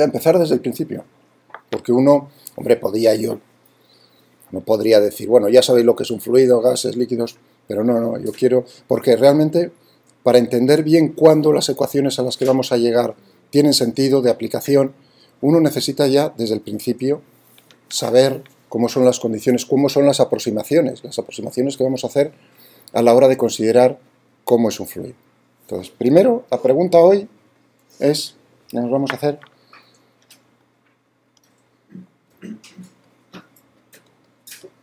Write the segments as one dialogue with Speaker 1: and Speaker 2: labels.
Speaker 1: sea, empezar desde el principio. Porque uno, hombre, no podría decir, bueno, ya sabéis lo que es un fluido, gases, líquidos, pero no, yo quiero, porque realmente, para entender bien cuándo las ecuaciones a las que vamos a llegar tienen sentido de aplicación, uno necesita ya, desde el principio, saber cómo son las condiciones, cómo son las aproximaciones que vamos a hacer a la hora de considerar cómo es un fluido. Entonces, primero, la pregunta hoy es, ¿qué nos vamos a hacer?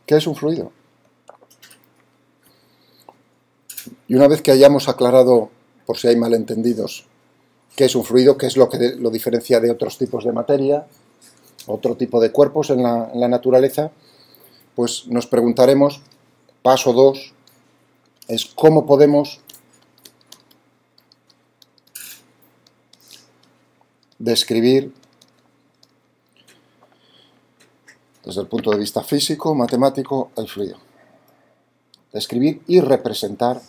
Speaker 1: ¿Qué es un fluido? Y una vez que hayamos aclarado, por si hay malentendidos, qué es un fluido, qué es lo que lo diferencia de otros tipos de materia, otro tipo de cuerpos en la naturaleza, pues nos preguntaremos, paso 2, es cómo podemos describir desde el punto de vista físico, matemático, el fluido. Describir y representar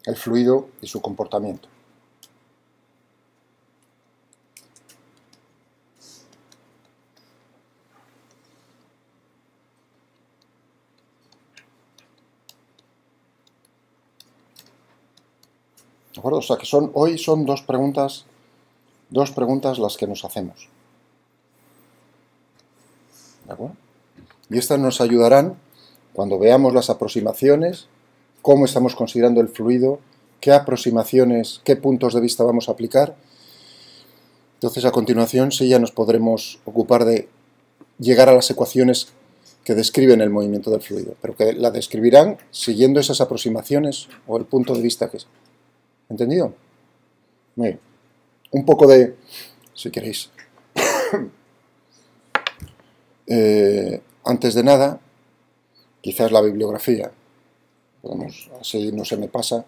Speaker 1: el fluido y su comportamiento. ¿De acuerdo? O sea que hoy son dos preguntas las que nos hacemos. ¿De acuerdo? Y estas nos ayudarán cuando veamos las aproximaciones, cómo estamos considerando el fluido, qué aproximaciones, qué puntos de vista vamos a aplicar. Entonces, a continuación, sí ya nos podremos ocupar de llegar a las ecuaciones que describen el movimiento del fluido, pero que la describirán siguiendo esas aproximaciones o el punto de vista que es. ¿Entendido? Muy bien. Un poco de, si queréis, antes de nada, quizás la bibliografía. Así no se me pasa.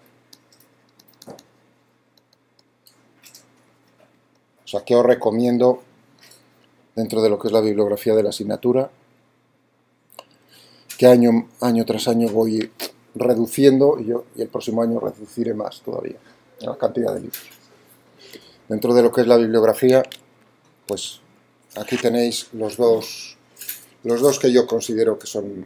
Speaker 1: O sea, que os recomiendo, dentro de lo que es la bibliografía de la asignatura, que año tras año voy reduciendo, y el próximo año reduciré más todavía la cantidad de libros. Dentro de lo que es la bibliografía, pues aquí tenéis los dos que yo considero que son,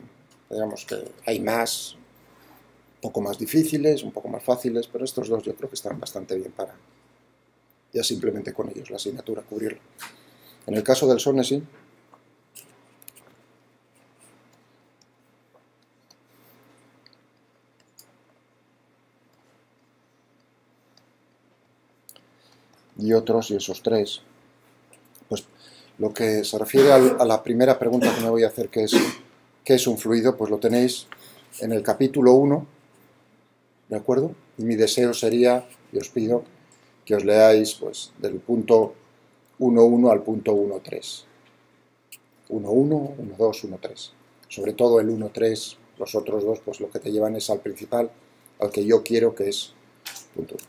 Speaker 1: digamos que hay más, un poco más difíciles, un poco más fáciles, pero estos dos yo creo que están bastante bien para ya simplemente con ellos la asignatura cubrirla. En el caso del Sonnesil, y otros, y esos tres, pues lo que se refiere a la primera pregunta que me voy a hacer, que es ¿qué es un fluido? Pues lo tenéis en el capítulo 1, ¿de acuerdo? Y mi deseo sería, y os pido, que os leáis pues del punto 1.1 al punto 1.3. 1.1, 1.2, 1.3. Sobre todo el 1.3, los otros dos, pues lo que te llevan es al principal, al que yo quiero, que es punto 1.3.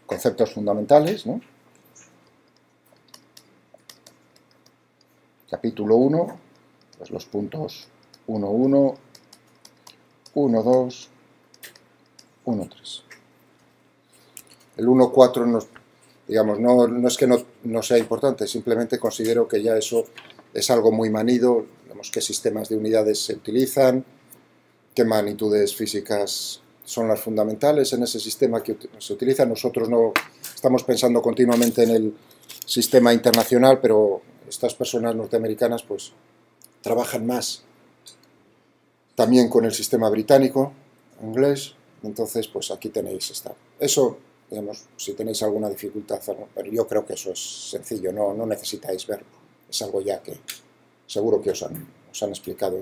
Speaker 1: Conceptos fundamentales, ¿no? Capítulo 1, pues los puntos 1.1, 1.2, 1.3. El 1.4 digamos, no es que no sea importante, simplemente considero que ya eso es algo muy manido, digamos, qué sistemas de unidades se utilizan, qué magnitudes físicas son las fundamentales en ese sistema que se utiliza. Nosotros no estamos pensando continuamente en el sistema internacional, pero estas personas norteamericanas pues trabajan más también con el sistema británico, inglés, entonces pues aquí tenéis eso, digamos, si tenéis alguna dificultad, pero yo creo que eso es sencillo, no necesitáis verlo, es algo ya que seguro que os han explicado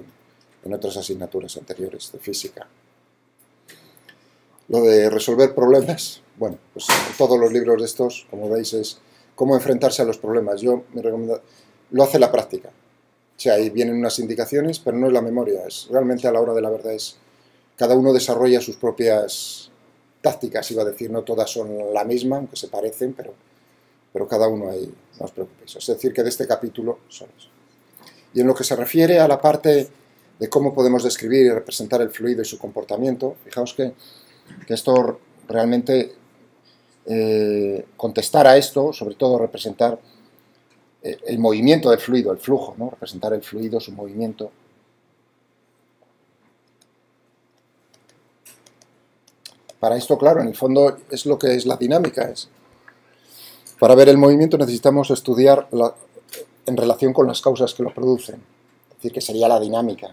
Speaker 1: en otras asignaturas anteriores de física. Lo de resolver problemas, bueno, pues en todos los libros de estos, como veis, es cómo enfrentarse a los problemas. Yo me recomiendo, lo hace la práctica. O sea, ahí vienen unas indicaciones, pero no es la memoria, es realmente a la hora de la verdad cada uno desarrolla sus propias tácticas, iba a decir, no todas son la misma, aunque se parecen, pero cada uno ahí, no os preocupéis. Es decir, que de este capítulo son eso. Y en lo que se refiere a la parte de cómo podemos describir y representar el fluido y su comportamiento, fijaos que esto realmente contestar a esto, sobre todo representar el movimiento del fluido, el flujo, ¿no? Representar el fluido, su movimiento. Para esto, claro, en el fondo es lo que es la dinámica. Para ver el movimiento necesitamos estudiar en relación con las causas que lo producen. Es decir, que sería la dinámica,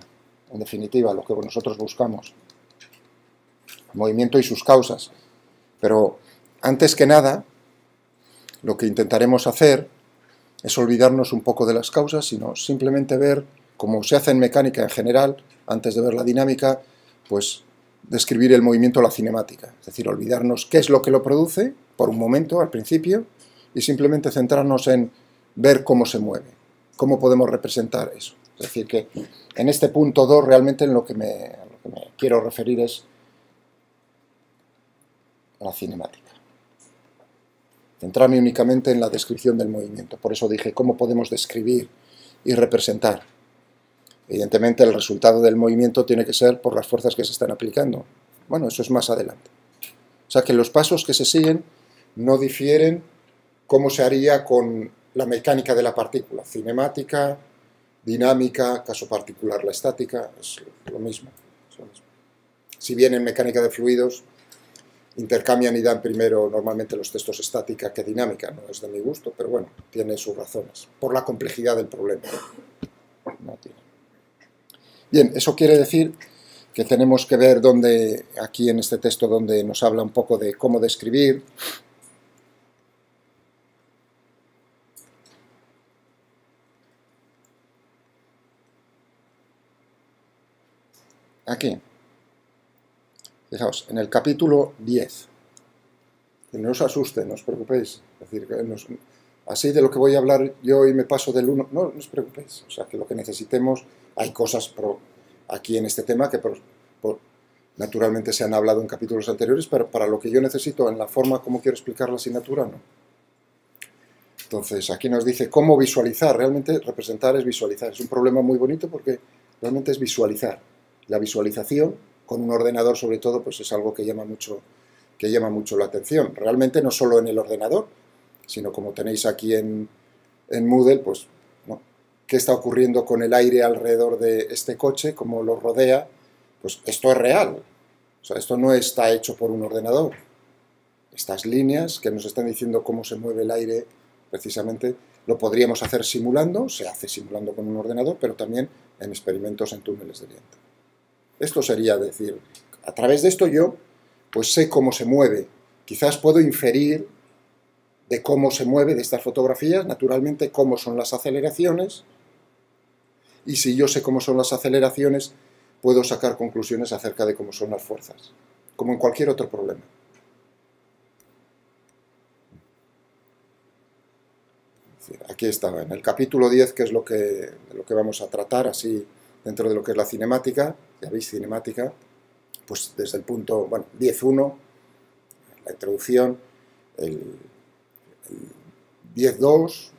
Speaker 1: en definitiva, lo que nosotros buscamos. El movimiento y sus causas. Pero, antes que nada, lo que intentaremos hacer es olvidarnos un poco de las causas, sino simplemente ver, como se hace en mecánica en general, antes de ver la dinámica, pues describir el movimiento, la cinemática. Es decir, olvidarnos qué es lo que lo produce, por un momento, al principio, y simplemente centrarnos en ver cómo se mueve, cómo podemos representar eso. Es decir, que en este punto 2 realmente en lo que me quiero referir es a la cinemática. Centrarme únicamente en la descripción del movimiento. Por eso dije cómo podemos describir y representar. Evidentemente el resultado del movimiento tiene que ser por las fuerzas que se están aplicando. Bueno, eso es más adelante. O sea que los pasos que se siguen no difieren cómo se haría con la mecánica de la partícula. Cinemática, dinámica, caso particular la estática, es lo mismo. Si bien en mecánica de fluidos intercambian y dan primero normalmente los textos estática que dinámica, no es de mi gusto, pero bueno, tiene sus razones, por la complejidad del problema. No tiene. Bien, eso quiere decir que tenemos que ver dónde, aquí en este texto donde nos habla un poco de cómo describir. Aquí. Fijaos, en el capítulo 10. Que no os asusten, no os preocupéis. Es decir, que así de lo que voy a hablar yo y me paso del 1, no os preocupéis. O sea, que lo que necesitemos, hay cosas aquí en este tema que naturalmente se han hablado en capítulos anteriores, pero para lo que yo necesito, en la forma como quiero explicar la asignatura, no. Entonces, aquí nos dice cómo visualizar. Realmente representar es visualizar. Es un problema muy bonito porque realmente es visualizar. La visualización, con un ordenador sobre todo, pues es algo que llama mucho la atención. Realmente no solo en el ordenador, sino como tenéis aquí en Moodle, pues, ¿no? ¿Qué está ocurriendo con el aire alrededor de este coche? ¿Cómo lo rodea? Pues esto es real. O sea, esto no está hecho por un ordenador. Estas líneas que nos están diciendo cómo se mueve el aire, precisamente, lo podríamos hacer simulando, se hace simulando con un ordenador, pero también en experimentos en túneles de viento. Esto sería decir, a través de esto yo pues sé cómo se mueve. Quizás puedo inferir de cómo se mueve de estas fotografías, naturalmente, cómo son las aceleraciones, y si yo sé cómo son las aceleraciones, puedo sacar conclusiones acerca de cómo son las fuerzas, como en cualquier otro problema. Aquí estaba, en el capítulo 10, que es lo que vamos a tratar, así, dentro de lo que es la cinemática, ya veis, cinemática, pues desde el punto, bueno, 10.1, la introducción, el 10.2,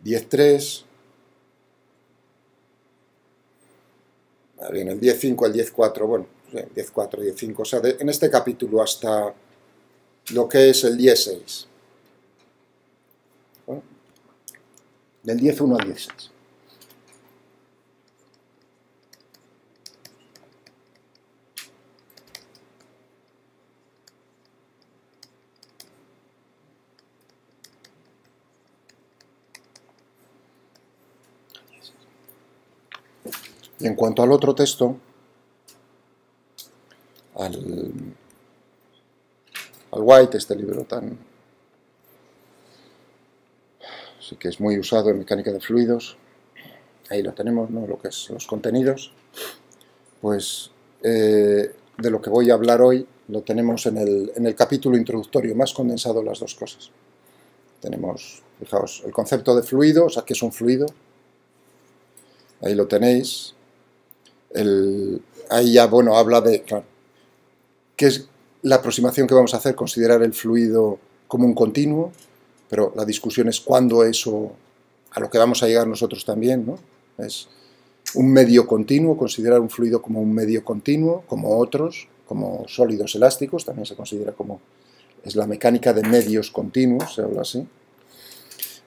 Speaker 1: 10.3, bien, el 10.5, el 10.4, bueno, 10.4, 10.5, o sea, en este capítulo hasta lo que es el 10.6. ¿Bueno? Del 10.1 al 10.6. Y en cuanto al otro texto, al White, este libro tan sí que es muy usado en mecánica de fluidos, ahí lo tenemos, ¿no? Lo que es los contenidos, pues de lo que voy a hablar hoy lo tenemos en el capítulo introductorio, más condensado las dos cosas. Tenemos, fijaos, el concepto de fluido, o sea, ¿qué es un fluido? Ahí lo tenéis. Ahí ya, bueno, habla de, claro, ¿qué es la aproximación que vamos a hacer? Considerar el fluido como un continuo, pero la discusión es cuándo eso, a lo que vamos a llegar nosotros también, ¿no? Es un medio continuo, considerar un fluido como un medio continuo, como otros, como sólidos elásticos, también se considera como, es la mecánica de medios continuos, se habla así.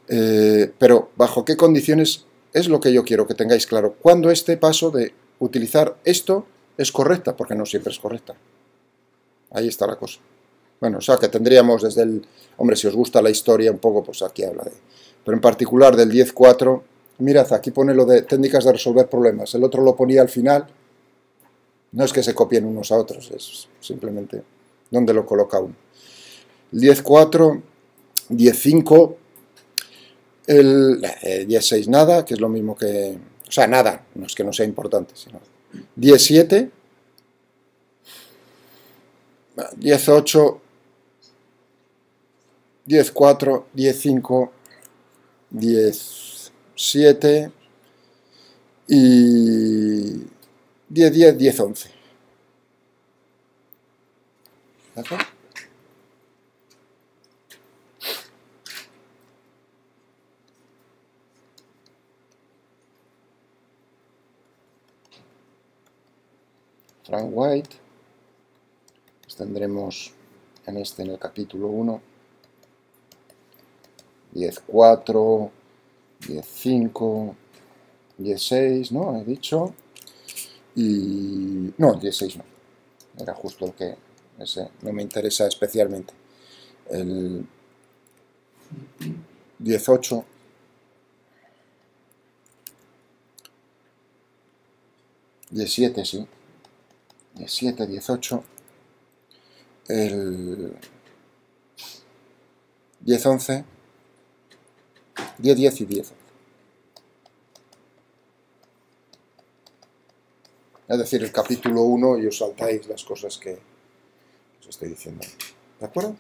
Speaker 1: Pero bajo qué condiciones es lo que yo quiero que tengáis claro. Cuando este paso de utilizar esto es correcta, porque no siempre es correcta. Ahí está la cosa. Bueno, o sea que tendríamos desde el... Hombre, si os gusta la historia un poco, pues aquí habla de... Pero en particular del 10.4, mirad, aquí pone lo de técnicas de resolver problemas. El otro lo ponía al final. No es que se copien unos a otros, es simplemente dónde lo coloca uno. El 10.4, 10.5, el 10.6 nada, que es lo mismo que... O sea, nada, no es que no sea importante, sino... 10.7, 10.8, 10.4, 10.5, 10.7 y 10.10, 10.11. ¿De acuerdo? Frank White, pues tendremos en el capítulo 1, 10.4, 10.5, 10.6, ¿no? He dicho. Y... no, 10.6 no. Era justo el que... ese no me interesa especialmente. El 10.8. 17, sí. 17, 18. El 10.11. 10.10 y 10.11. Es decir, el capítulo 1 y os saltáis las cosas que os estoy diciendo. ¿De acuerdo?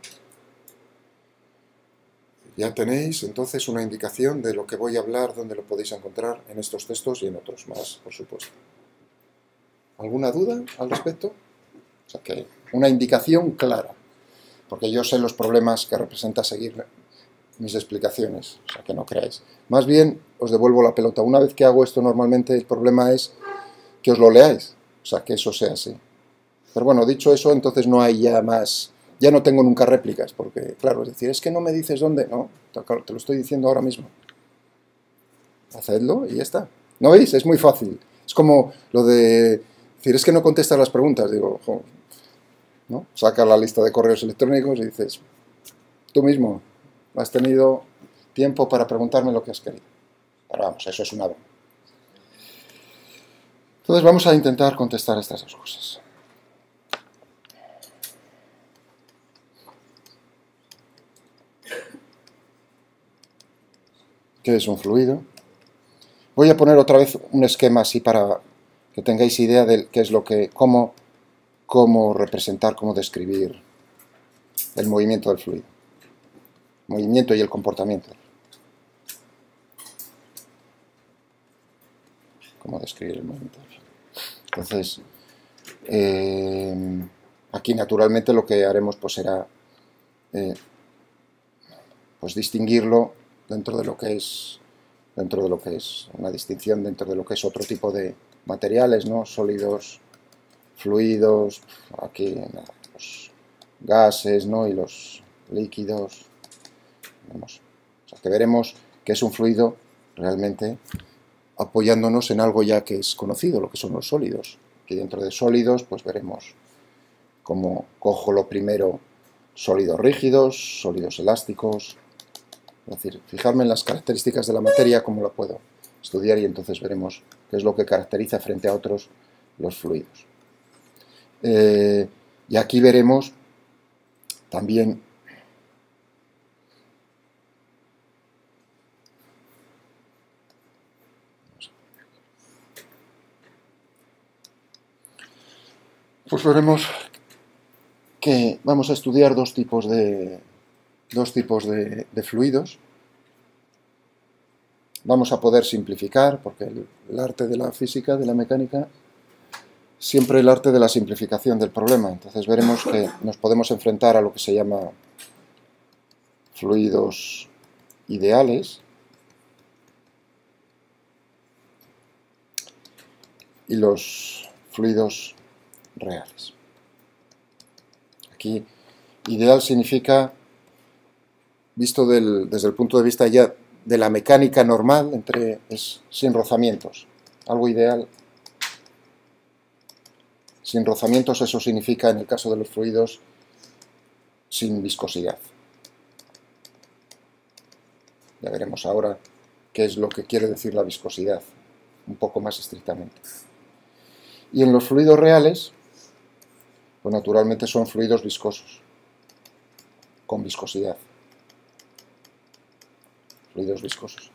Speaker 1: Ya tenéis entonces una indicación de lo que voy a hablar, donde lo podéis encontrar en estos textos y en otros más, por supuesto. ¿Alguna duda al respecto? O sea que una indicación clara, porque yo sé los problemas que representa seguir mis explicaciones, o sea que no creáis. Más bien os devuelvo la pelota. Una vez que hago esto normalmente el problema es que os lo leáis, o sea que eso sea así. Pero bueno, dicho eso, entonces no hay ya más, ya no tengo nunca réplicas, porque claro, es decir, es que no me dices dónde, no, te lo estoy diciendo ahora mismo. Hacedlo y ya está. ¿No veis? Es muy fácil. Es como lo de decir, es que no contestas las preguntas, digo, jo, ¿no? Sacas la lista de correos electrónicos y dices, tú mismo has tenido tiempo para preguntarme lo que has querido. Pero vamos, eso es una broma. Entonces vamos a intentar contestar estas dos cosas. ¿Qué es un fluido? Voy a poner otra vez un esquema así para que tengáis idea de qué es lo que, cómo representar, cómo describir el movimiento del fluido. Movimiento y el comportamiento. Cómo describir el movimiento del fluido. Entonces, aquí naturalmente lo que haremos pues será pues distinguirlo dentro de lo que es una distinción dentro de lo que es otro tipo de materiales, ¿no? Sólidos, fluidos, aquí los gases, ¿no? Y los líquidos. Vemos. O sea, que veremos que es un fluido realmente apoyándonos en algo ya que es conocido, lo que son los sólidos. Aquí dentro de sólidos, pues veremos cómo cojo lo primero sólidos rígidos, sólidos elásticos. Es decir, fijarme en las características de la materia, cómo la puedo estudiar y entonces veremos qué es lo que caracteriza frente a otros los fluidos. Y aquí veremos también pues veremos que vamos a estudiar dos tipos de fluidos. Vamos a poder simplificar, porque el arte de la física, de la mecánica, siempre el arte de la simplificación del problema. Entonces veremos que nos podemos enfrentar a lo que se llama fluidos ideales y los fluidos reales. Aquí ideal significa, visto desde el punto de vista ya de la mecánica normal, es sin rozamientos. Algo ideal. Sin rozamientos, eso significa, en el caso de los fluidos, sin viscosidad. Ya veremos ahora qué es lo que quiere decir la viscosidad, un poco más estrictamente. Y en los fluidos reales, pues naturalmente son fluidos viscosos, con viscosidad. Fluidos viscosos.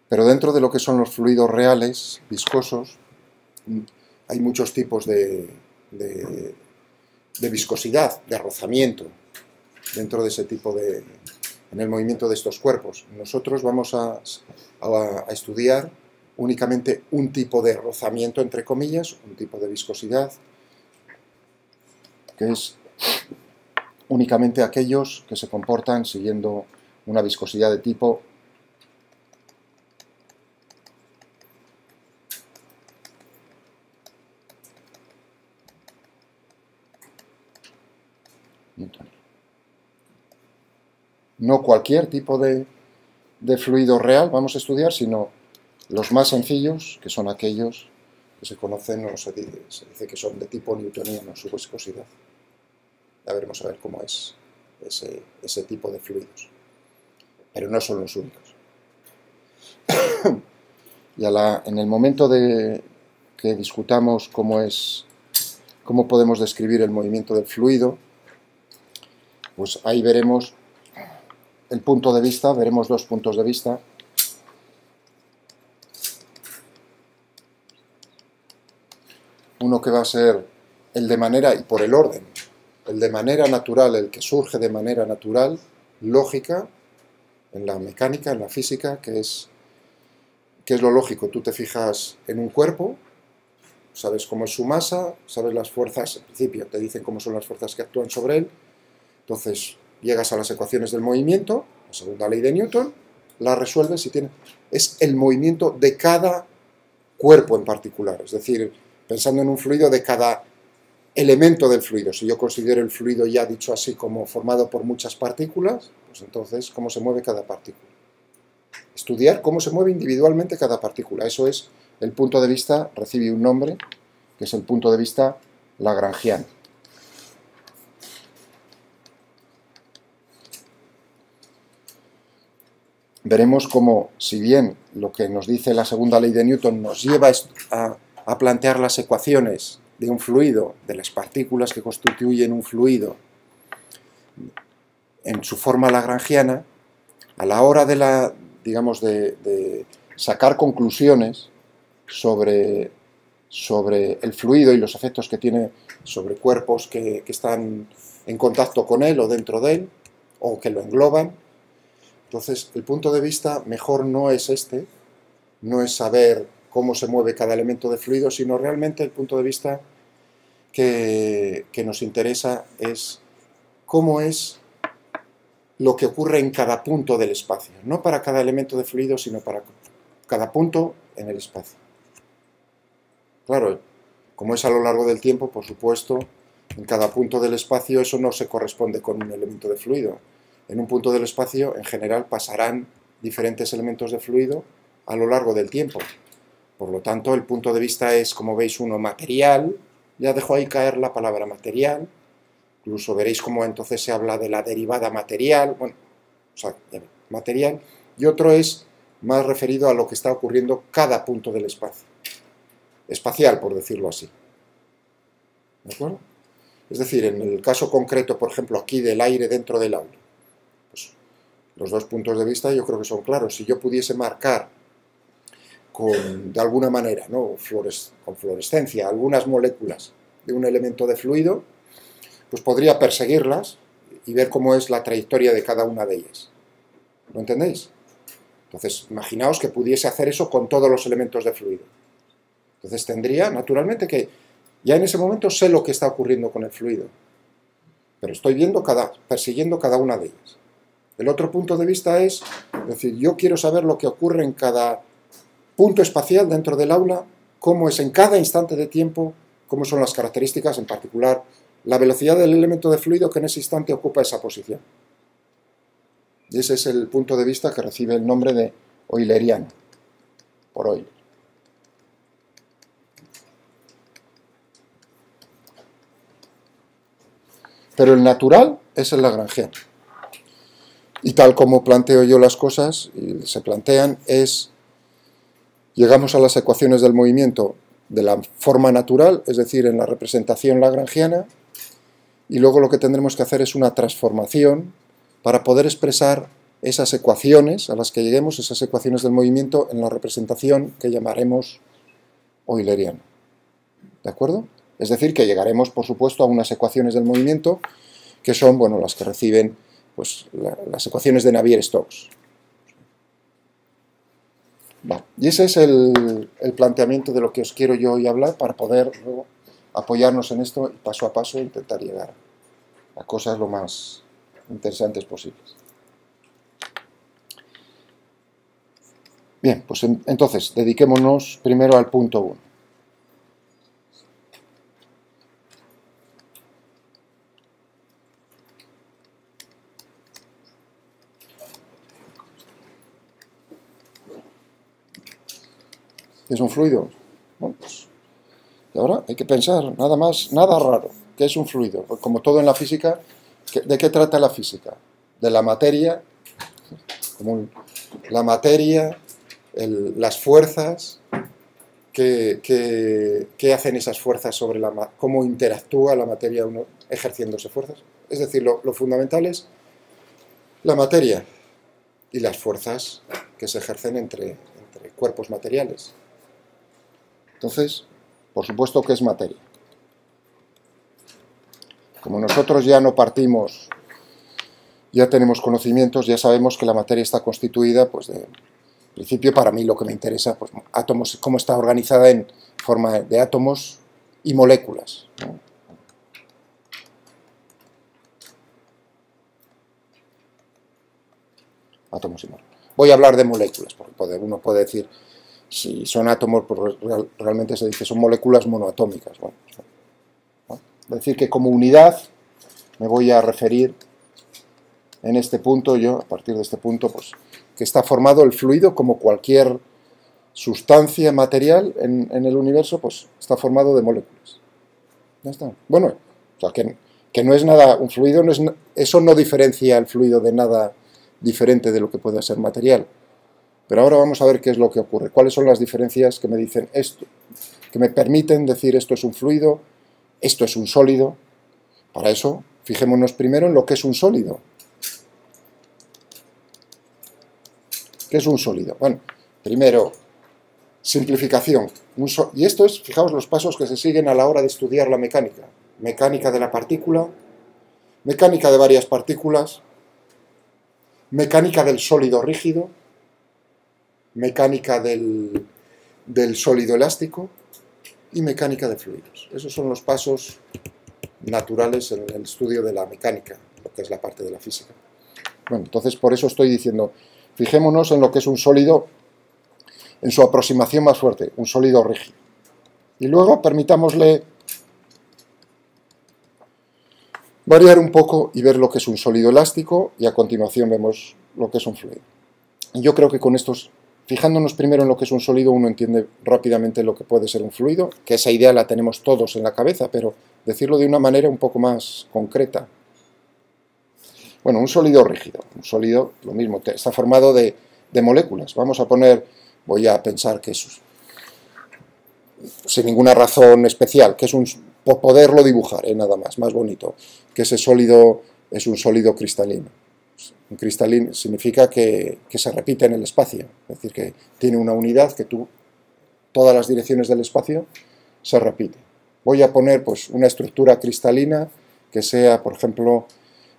Speaker 1: Pero dentro de lo que son los fluidos reales, viscosos, hay muchos tipos de viscosidad, de rozamiento, dentro de ese tipo en el movimiento de estos cuerpos. Nosotros vamos a estudiar únicamente un tipo de rozamiento, entre comillas, un tipo de viscosidad, que es únicamente aquellos que se comportan siguiendo una viscosidad de tipo Newton. No cualquier tipo de fluido real vamos a estudiar, sino los más sencillos, que son aquellos que se conocen o se dice que son de tipo newtoniano, su viscosidad. Ya veremos a ver cómo es ese tipo de fluidos. Pero no son los únicos. Y en el momento de que discutamos cómo podemos describir el movimiento del fluido, pues ahí veremos el punto de vista, veremos dos puntos de vista. Uno que va a ser el de manera, y por el orden, el de manera natural, el que surge de manera natural, lógica, en la mecánica, en la física, que es lo lógico. Tú te fijas en un cuerpo, sabes cómo es su masa, sabes las fuerzas, en principio te dicen cómo son las fuerzas que actúan sobre él, entonces llegas a las ecuaciones del movimiento, la segunda ley de Newton, la resuelves y es el movimiento de cada cuerpo en particular, es decir, pensando en un fluido de cada elemento del fluido. Si yo considero el fluido ya dicho así como formado por muchas partículas, pues entonces cómo se mueve cada partícula. Estudiar cómo se mueve individualmente cada partícula, eso es el punto de vista, recibe un nombre, que es el punto de vista lagrangiano. Veremos cómo, si bien lo que nos dice la segunda ley de Newton nos lleva a plantear las ecuaciones de un fluido, de las partículas que constituyen un fluido, en su forma lagrangiana, a la hora de sacar conclusiones sobre el fluido y los efectos que tiene sobre cuerpos que están en contacto con él o dentro de él, o que lo engloban. Entonces, el punto de vista mejor no es no es saber cómo se mueve cada elemento de fluido, sino realmente el punto de vista que nos interesa es cómo es lo que ocurre en cada punto del espacio, no para cada elemento de fluido, sino para cada punto en el espacio. Claro, como es a lo largo del tiempo, por supuesto, en cada punto del espacio eso no se corresponde con un elemento de fluido. En un punto del espacio, en general, pasarán diferentes elementos de fluido a lo largo del tiempo. Por lo tanto, el punto de vista es, como veis, uno material. Ya dejo ahí caer la palabra material. Incluso veréis cómo entonces se habla de la derivada material. Bueno, o sea, material. Y otro es más referido a lo que está ocurriendo cada punto del espacio. Espacial, por decirlo así. ¿De acuerdo? Es decir, en el caso concreto, por ejemplo, aquí del aire dentro del aula, pues los dos puntos de vista yo creo que son claros. Si yo pudiese marcar de alguna manera, ¿no? Con fluorescencia, algunas moléculas de un elemento de fluido, pues podría perseguirlas y ver cómo es la trayectoria de cada una de ellas. ¿Lo entendéis? Entonces, imaginaos que pudiese hacer eso con todos los elementos de fluido. Entonces tendría, naturalmente, que ya en ese momento sé lo que está ocurriendo con el fluido, pero estoy persiguiendo cada una de ellas. El otro punto de vista es decir, yo quiero saber lo que ocurre en cada punto espacial dentro del aula, cómo es en cada instante de tiempo, cómo son las características, en particular la velocidad del elemento de fluido que en ese instante ocupa esa posición. Y ese es el punto de vista que recibe el nombre de euleriano, por Euler. Pero el natural es el lagrangiano. Y tal como planteo yo las cosas, y se plantean, llegamos a las ecuaciones del movimiento de la forma natural, es decir, en la representación lagrangiana, y luego lo que tendremos que hacer es una transformación para poder expresar esas ecuaciones a las que lleguemos, esas ecuaciones del movimiento, en la representación que llamaremos euleriana. ¿De acuerdo? Es decir, que llegaremos, por supuesto, a unas ecuaciones del movimiento que son, bueno, las que reciben pues, las ecuaciones de Navier-Stokes. Vale. Y ese es el planteamiento de lo que os quiero yo hoy hablar para poder luego apoyarnos en esto y paso a paso intentar llegar a cosas lo más interesantes posibles. Bien, pues entonces dediquémonos primero al punto 1. ¿Es un fluido? Bueno, pues, y ahora hay que pensar, nada más, nada raro. ¿Qué es un fluido? Pues como todo en la física, ¿de qué trata la física? De la materia, la materia, las fuerzas, ¿qué hacen esas fuerzas sobre cómo interactúa la materia ejerciéndose fuerzas? Es decir, lo fundamental es la materia y las fuerzas que se ejercen entre cuerpos materiales. Entonces, por supuesto que es materia. Como nosotros ya no partimos, ya tenemos conocimientos, ya sabemos que la materia está constituida, pues en principio para mí lo que me interesa, pues átomos, cómo está organizada en forma de átomos y moléculas, ¿no? Átomos y moléculas. Voy a hablar de moléculas, porque uno puede decir, si son átomos, pues realmente se dice son moléculas monoatómicas. Bueno, ¿no? Es decir, que como unidad me voy a referir en este punto, yo a partir de este punto, pues que está formado el fluido como cualquier sustancia material en el universo, pues está formado de moléculas. Ya está. Bueno, o sea, que no es nada, un fluido no es, eso no diferencia el fluido de nada diferente de lo que pueda ser material. Pero ahora vamos a ver qué es lo que ocurre, cuáles son las diferencias que me dicen esto, que me permiten decir esto es un fluido, esto es un sólido. Para eso, fijémonos primero en lo que es un sólido. ¿Qué es un sólido? Bueno, primero, simplificación. Y esto es, fijaos los pasos que se siguen a la hora de estudiar la mecánica. Mecánica de la partícula, mecánica de varias partículas, mecánica del sólido rígido, mecánica del sólido elástico y mecánica de fluidos. Esos son los pasos naturales en el estudio de la mecánica, lo que es la parte de la física. Bueno, entonces por eso estoy diciendo, fijémonos en lo que es un sólido, en su aproximación más fuerte, un sólido rígido. Y luego permitámosle variar un poco y ver lo que es un sólido elástico y a continuación vemos lo que es un fluido. Y yo creo que con estos, fijándonos primero en lo que es un sólido, uno entiende rápidamente lo que puede ser un fluido, que esa idea la tenemos todos en la cabeza, pero decirlo de una manera un poco más concreta. Bueno, un sólido rígido, un sólido, lo mismo, está formado de moléculas. Vamos a poner, voy a pensar que es, sin ninguna razón especial, que es por poderlo dibujar, nada más bonito, que ese sólido es un sólido cristalino. Un cristalino significa que se repite en el espacio, es decir, que tiene una unidad que todas las direcciones del espacio se repiten. Voy a poner pues una estructura cristalina que sea, por ejemplo,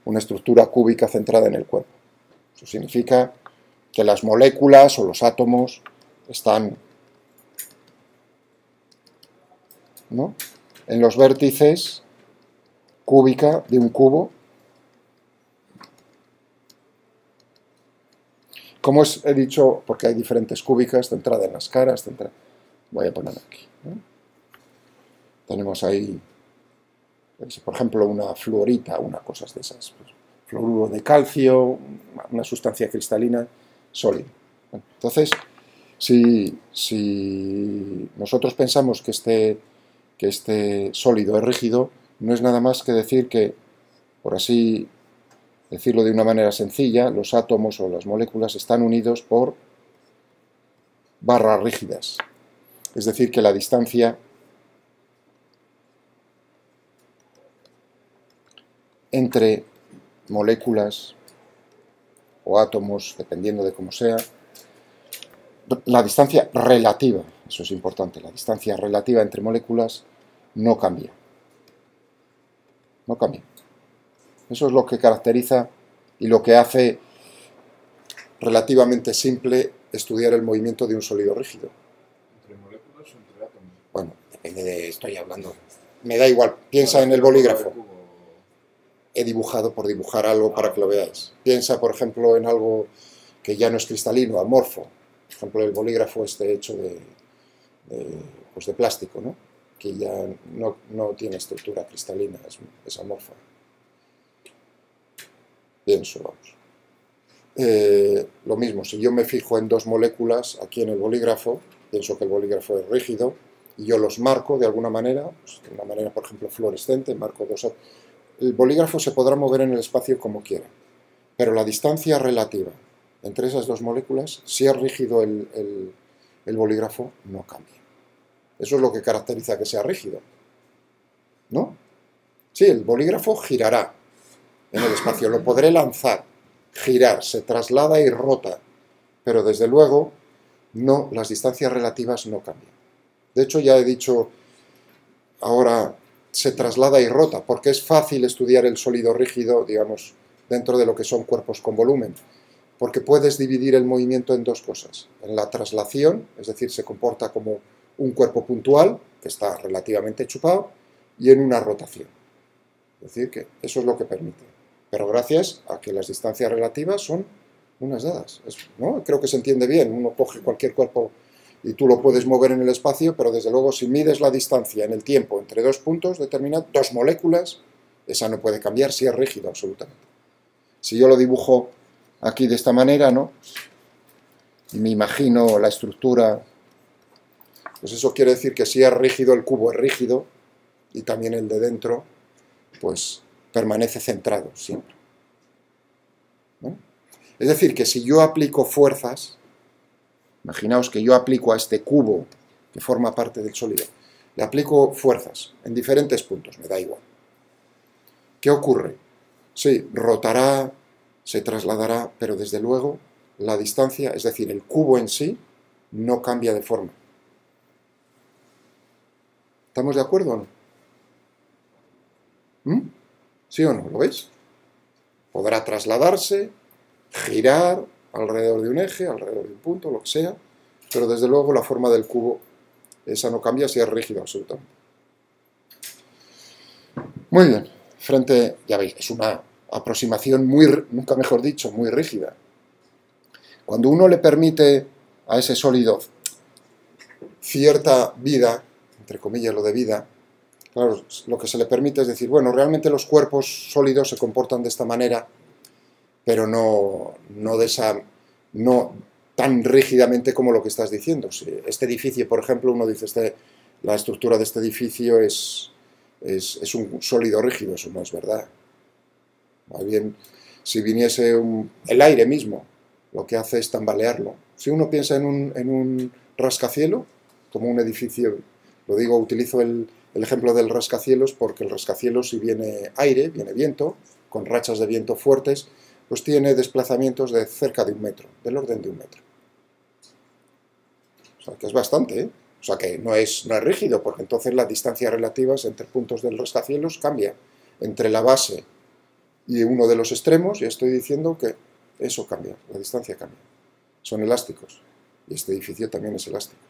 Speaker 1: una estructura cúbica centrada en el cuerpo. Eso significa que las moléculas o los átomos están, ¿no?, en los vértices cúbica de un cubo. Como he dicho, porque hay diferentes cúbicas, centrada en las caras, voy a poner aquí, ¿no? Tenemos ahí por ejemplo, una fluorita, una cosa de esas, pues, fluoruro de calcio, una sustancia cristalina sólida. Entonces, si nosotros pensamos que este sólido es rígido, no es nada más que decir que, por así decirlo de una manera sencilla, los átomos o las moléculas están unidos por barras rígidas. Es decir, que la distancia entre moléculas o átomos, dependiendo de cómo sea, la distancia relativa, eso es importante, la distancia relativa entre moléculas no cambia. No cambia. Eso es lo que caracteriza y lo que hace relativamente simple estudiar el movimiento de un sólido rígido.
Speaker 2: ¿Entre moléculas o entre átomos?
Speaker 1: Bueno, depende de... estoy hablando... Me da igual, piensa en el bolígrafo. He dibujado por dibujar algo para que lo veáis. Piensa, por ejemplo, en algo que ya no es cristalino, amorfo. Por ejemplo, el bolígrafo hecho de plástico, ¿no? Que ya no tiene estructura cristalina, es amorfa. Pienso, vamos. Lo mismo, si yo me fijo en dos moléculas aquí en el bolígrafo, pienso que el bolígrafo es rígido, y yo los marco de alguna manera, pues de una manera, por ejemplo, fluorescente, marco dos... El bolígrafo se podrá mover en el espacio como quiera, pero la distancia relativa entre esas dos moléculas, si es rígido el bolígrafo, no cambia. Eso es lo que caracteriza que sea rígido, ¿no? Sí, el bolígrafo girará en el espacio, lo podré lanzar, girar, se traslada y rota, pero desde luego no, las distancias relativas no cambian. De hecho, ya he dicho ahora, se traslada y rota, porque es fácil estudiar el sólido rígido, digamos, dentro de lo que son cuerpos con volumen, porque puedes dividir el movimiento en dos cosas. En la traslación, es decir, se comporta como un cuerpo puntual, que está relativamente chupado, y en una rotación. Es decir, que eso es lo que permite. Pero gracias a que las distancias relativas son unas dadas, ¿no? Creo que se entiende bien, uno coge cualquier cuerpo y tú lo puedes mover en el espacio, pero desde luego si mides la distancia en el tiempo entre dos puntos determinados, dos moléculas, esa no puede cambiar si es rígido absolutamente. Si yo lo dibujo aquí de esta manera, ¿no? Y me imagino la estructura, pues eso quiere decir que si es rígido, el cubo es rígido, y también el de dentro, pues permanece centrado siempre, ¿no? Es decir, que si yo aplico fuerzas, imaginaos que yo aplico a este cubo que forma parte del sólido, le aplico fuerzas en diferentes puntos, me da igual. ¿Qué ocurre? Sí, rotará, se trasladará, pero desde luego la distancia, es decir, el cubo en sí, no cambia de forma. ¿Estamos de acuerdo o no? ¿Sí o no? ¿Lo veis? Podrá trasladarse, girar alrededor de un eje, alrededor de un punto, lo que sea, pero desde luego la forma del cubo, esa no cambia si es rígido absolutamente. Muy bien, ya veis, es una aproximación nunca mejor dicho, muy rígida. Cuando uno le permite a ese sólido cierta vida, entre comillas lo de vida, claro, lo que se le permite es decir, bueno, realmente los cuerpos sólidos se comportan de esta manera, pero no tan rígidamente como lo que estás diciendo. Si este edificio, por ejemplo, uno dice, la estructura de este edificio es un sólido rígido, eso no es verdad. Más bien, si viniese el aire mismo, lo que hace es tambalearlo. Si uno piensa en un rascacielos, como un edificio, lo digo, utilizo el ejemplo del rascacielos porque el rascacielos, si viene aire, viene viento, con rachas de viento fuertes, pues tiene desplazamientos de cerca de 1 metro, del orden de 1 metro. O sea, que es bastante, ¿eh? O sea, que no es rígido, porque entonces las distancias relativas entre puntos del rascacielos cambian. Entre la base y uno de los extremos, ya estoy diciendo que eso cambia, la distancia cambia. Son elásticos, y este edificio también es elástico.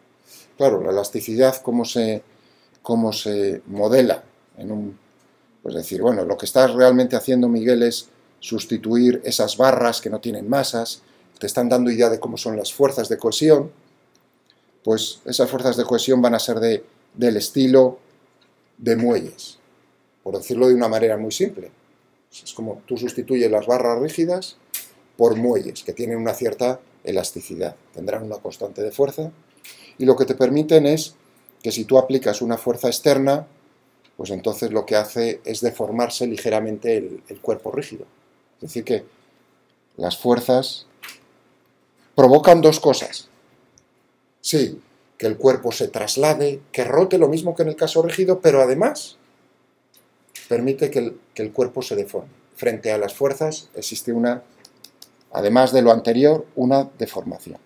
Speaker 1: Claro, la elasticidad, ¿cómo se modela? Pues decir, bueno, lo que estás realmente haciendo, Miguel, es sustituir esas barras que no tienen masas, te están dando idea de cómo son las fuerzas de cohesión, pues esas fuerzas de cohesión van a ser del estilo de muelles, por decirlo de una manera muy simple. Es como tú sustituyes las barras rígidas por muelles, que tienen una cierta elasticidad, tendrán una constante de fuerza, y lo que te permiten es que si tú aplicas una fuerza externa, pues entonces lo que hace es deformarse ligeramente el cuerpo rígido. Es decir, que las fuerzas provocan dos cosas. Sí, que el cuerpo se traslade, que rote, lo mismo que en el caso rígido, pero además permite que el cuerpo se deforme. Frente a las fuerzas existe una, además de lo anterior, una deformación.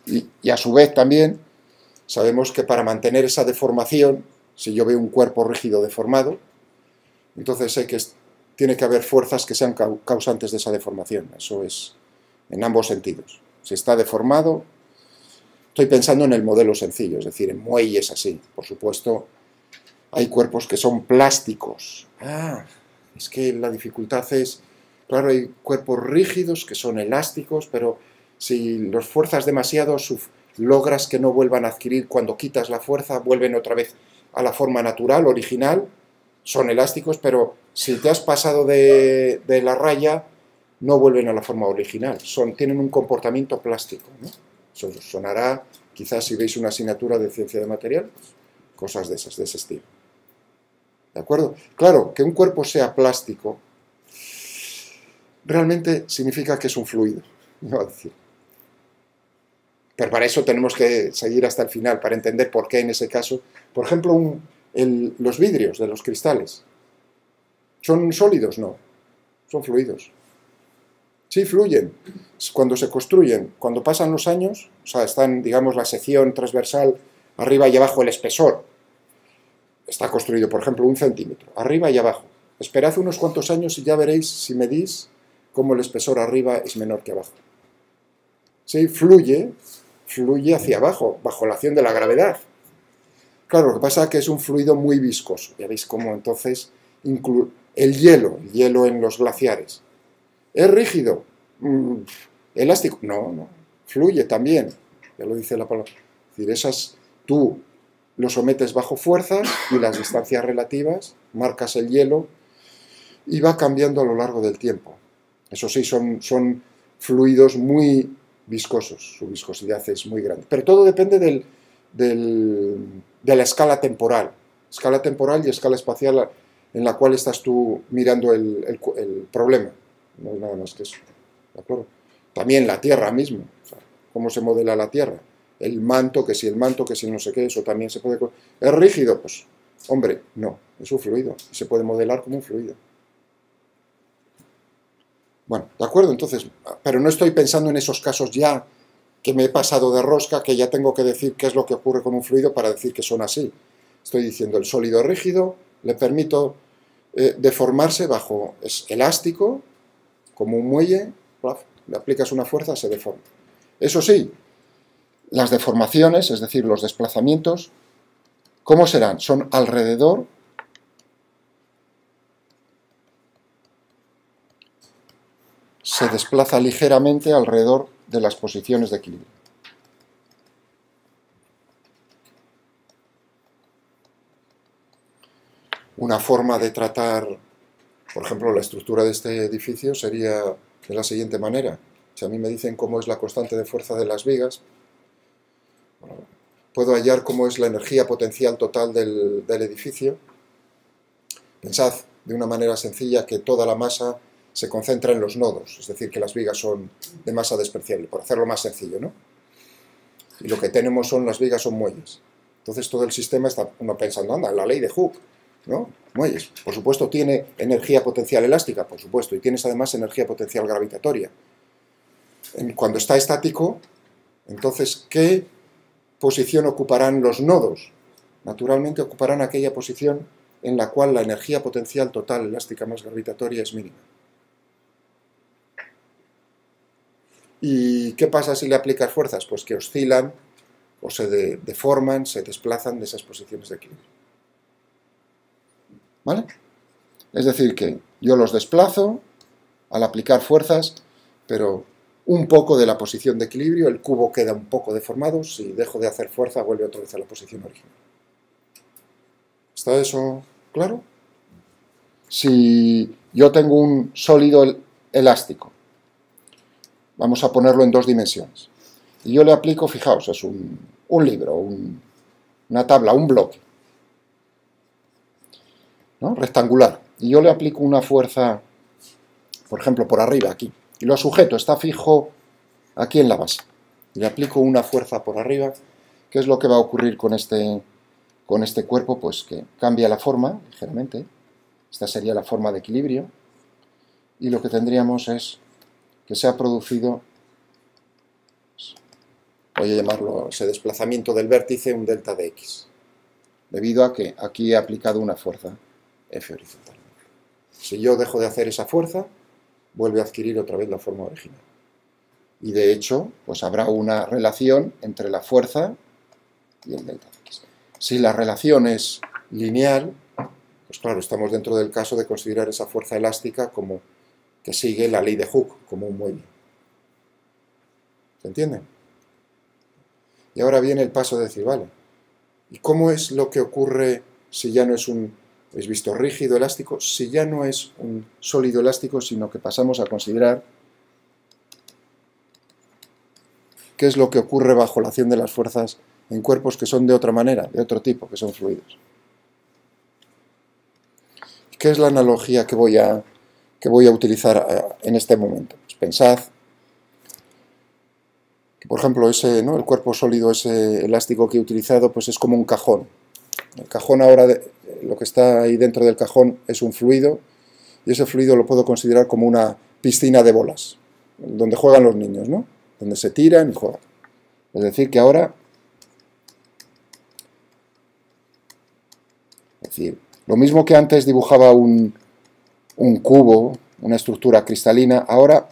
Speaker 1: Y a su vez también sabemos que para mantener esa deformación, si yo veo un cuerpo rígido deformado, entonces sé que tiene que haber fuerzas que sean causantes de esa deformación. Eso es en ambos sentidos. Si está deformado, estoy pensando en el modelo sencillo, es decir, en muelles así. Por supuesto, hay cuerpos que son plásticos. Es que la dificultad es, claro, hay cuerpos rígidos que son elásticos, pero si los fuerzas demasiado, logras que no vuelvan a adquirir, cuando quitas la fuerza, vuelven otra vez a la forma natural, original, son elásticos, pero si te has pasado de la raya, no vuelven a la forma original, tienen un comportamiento plástico, ¿no? Eso sonará, quizás si veis una asignatura de ciencia de material, cosas de esas, de ese estilo. ¿De acuerdo? Claro, que un cuerpo sea plástico realmente significa que es un fluido, no a decir. Pero para eso tenemos que seguir hasta el final, para entender por qué en ese caso. Por ejemplo, los vidrios de los cristales, ¿son sólidos? No, son fluidos. Sí, fluyen. Cuando se construyen, cuando pasan los años, o sea, están, digamos, la sección transversal, arriba y abajo, el espesor, está construido, por ejemplo, 1 centímetro, arriba y abajo. Esperad unos cuantos años y ya veréis, si medís, cómo el espesor arriba es menor que abajo. Sí, fluye hacia abajo, bajo la acción de la gravedad. Claro, lo que pasa es que es un fluido muy viscoso. Ya veis cómo entonces el hielo en los glaciares. ¿Es rígido? ¿Elástico? No, fluye también. Ya lo dice la palabra. Es decir, tú lo sometes bajo fuerza y las distancias relativas, marcas el hielo y va cambiando a lo largo del tiempo. Eso sí, son fluidos muy viscosos, su viscosidad es muy grande. Pero todo depende de la escala temporal y escala espacial en la cual estás tú mirando el problema. No es nada más que eso. ¿De acuerdo? También la Tierra misma, o sea, cómo se modela la Tierra. El manto, que si no sé qué, eso también se puede... ¿Es rígido? Pues, hombre, no, es un fluido. Y se puede modelar como un fluido. Bueno, ¿de acuerdo? Entonces, pero no estoy pensando en esos casos ya que me he pasado de rosca, que ya tengo que decir qué es lo que ocurre con un fluido para decir que son así. Estoy diciendo el sólido rígido, le permito deformarse bajo, es elástico, como un muelle, le aplicas una fuerza, se deforma. Eso sí, las deformaciones, es decir, los desplazamientos, ¿cómo serán? Son alrededor se desplaza ligeramente alrededor de las posiciones de equilibrio. Una forma de tratar, por ejemplo, la estructura de este edificio sería de la siguiente manera. Si a mí me dicen cómo es la constante de fuerza de las vigas, bueno, puedo hallar cómo es la energía potencial total del edificio. Pensad de una manera sencilla que toda la masa se concentra en los nodos, es decir, que las vigas son de masa despreciable, por hacerlo más sencillo, ¿no? Y lo que tenemos las vigas son muelles. Entonces todo el sistema está uno pensando, anda, la ley de Hooke, ¿no? Muelles. Por supuesto tiene energía potencial elástica, por supuesto, y tienes además energía potencial gravitatoria. Cuando está estático, entonces, ¿qué posición ocuparán los nodos? Naturalmente ocuparán aquella posición en la cual la energía potencial total elástica más gravitatoria es mínima. ¿Y qué pasa si le aplicas fuerzas? Pues que oscilan o se deforman, se desplazan de esas posiciones de equilibrio. ¿Vale? Es decir, que yo los desplazo al aplicar fuerzas, pero un poco de la posición de equilibrio, el cubo queda un poco deformado, si dejo de hacer fuerza vuelve otra vez a la posición original. ¿Está eso claro? Si yo tengo un sólido elástico, vamos a ponerlo en 2 dimensiones, y yo le aplico, fijaos, es un libro, una tabla, un bloque, ¿no? Rectangular, y yo le aplico una fuerza, por ejemplo, por arriba, aquí, y lo sujeto, está fijo aquí en la base, y le aplico una fuerza por arriba. ¿Qué es lo que va a ocurrir con este cuerpo? Pues que cambia la forma ligeramente. Esta sería la forma de equilibrio, y lo que tendríamos es que se ha producido, voy a llamarlo ese desplazamiento del vértice, un delta de x, debido a que aquí he aplicado una fuerza F horizontal. Si yo dejo de hacer esa fuerza, vuelve a adquirir otra vez la forma original. Y de hecho, pues habrá una relación entre la fuerza y el delta de x. Si la relación es lineal, pues claro, estamos dentro del caso de considerar esa fuerza elástica como que sigue la ley de Hooke, como un muelle. ¿Se entiende? Y ahora viene el paso de decir, vale, ¿y cómo es lo que ocurre si ya no es un, habéis visto, rígido elástico? Si ya no es un sólido elástico, sino que pasamos a considerar qué es lo que ocurre bajo la acción de las fuerzas en cuerpos que son de otra manera, de otro tipo, que son fluidos. ¿Qué es la analogía que voy a utilizar en este momento? Pues pensad que, por ejemplo, ¿no? El cuerpo sólido, ese elástico que he utilizado, pues es como un cajón. El cajón ahora, lo que está ahí dentro del cajón es un fluido, y ese fluido lo puedo considerar como una piscina de bolas, donde juegan los niños, ¿no? Donde se tiran y juegan. Es decir, que ahora, lo mismo que antes dibujaba un cubo, una estructura cristalina, ahora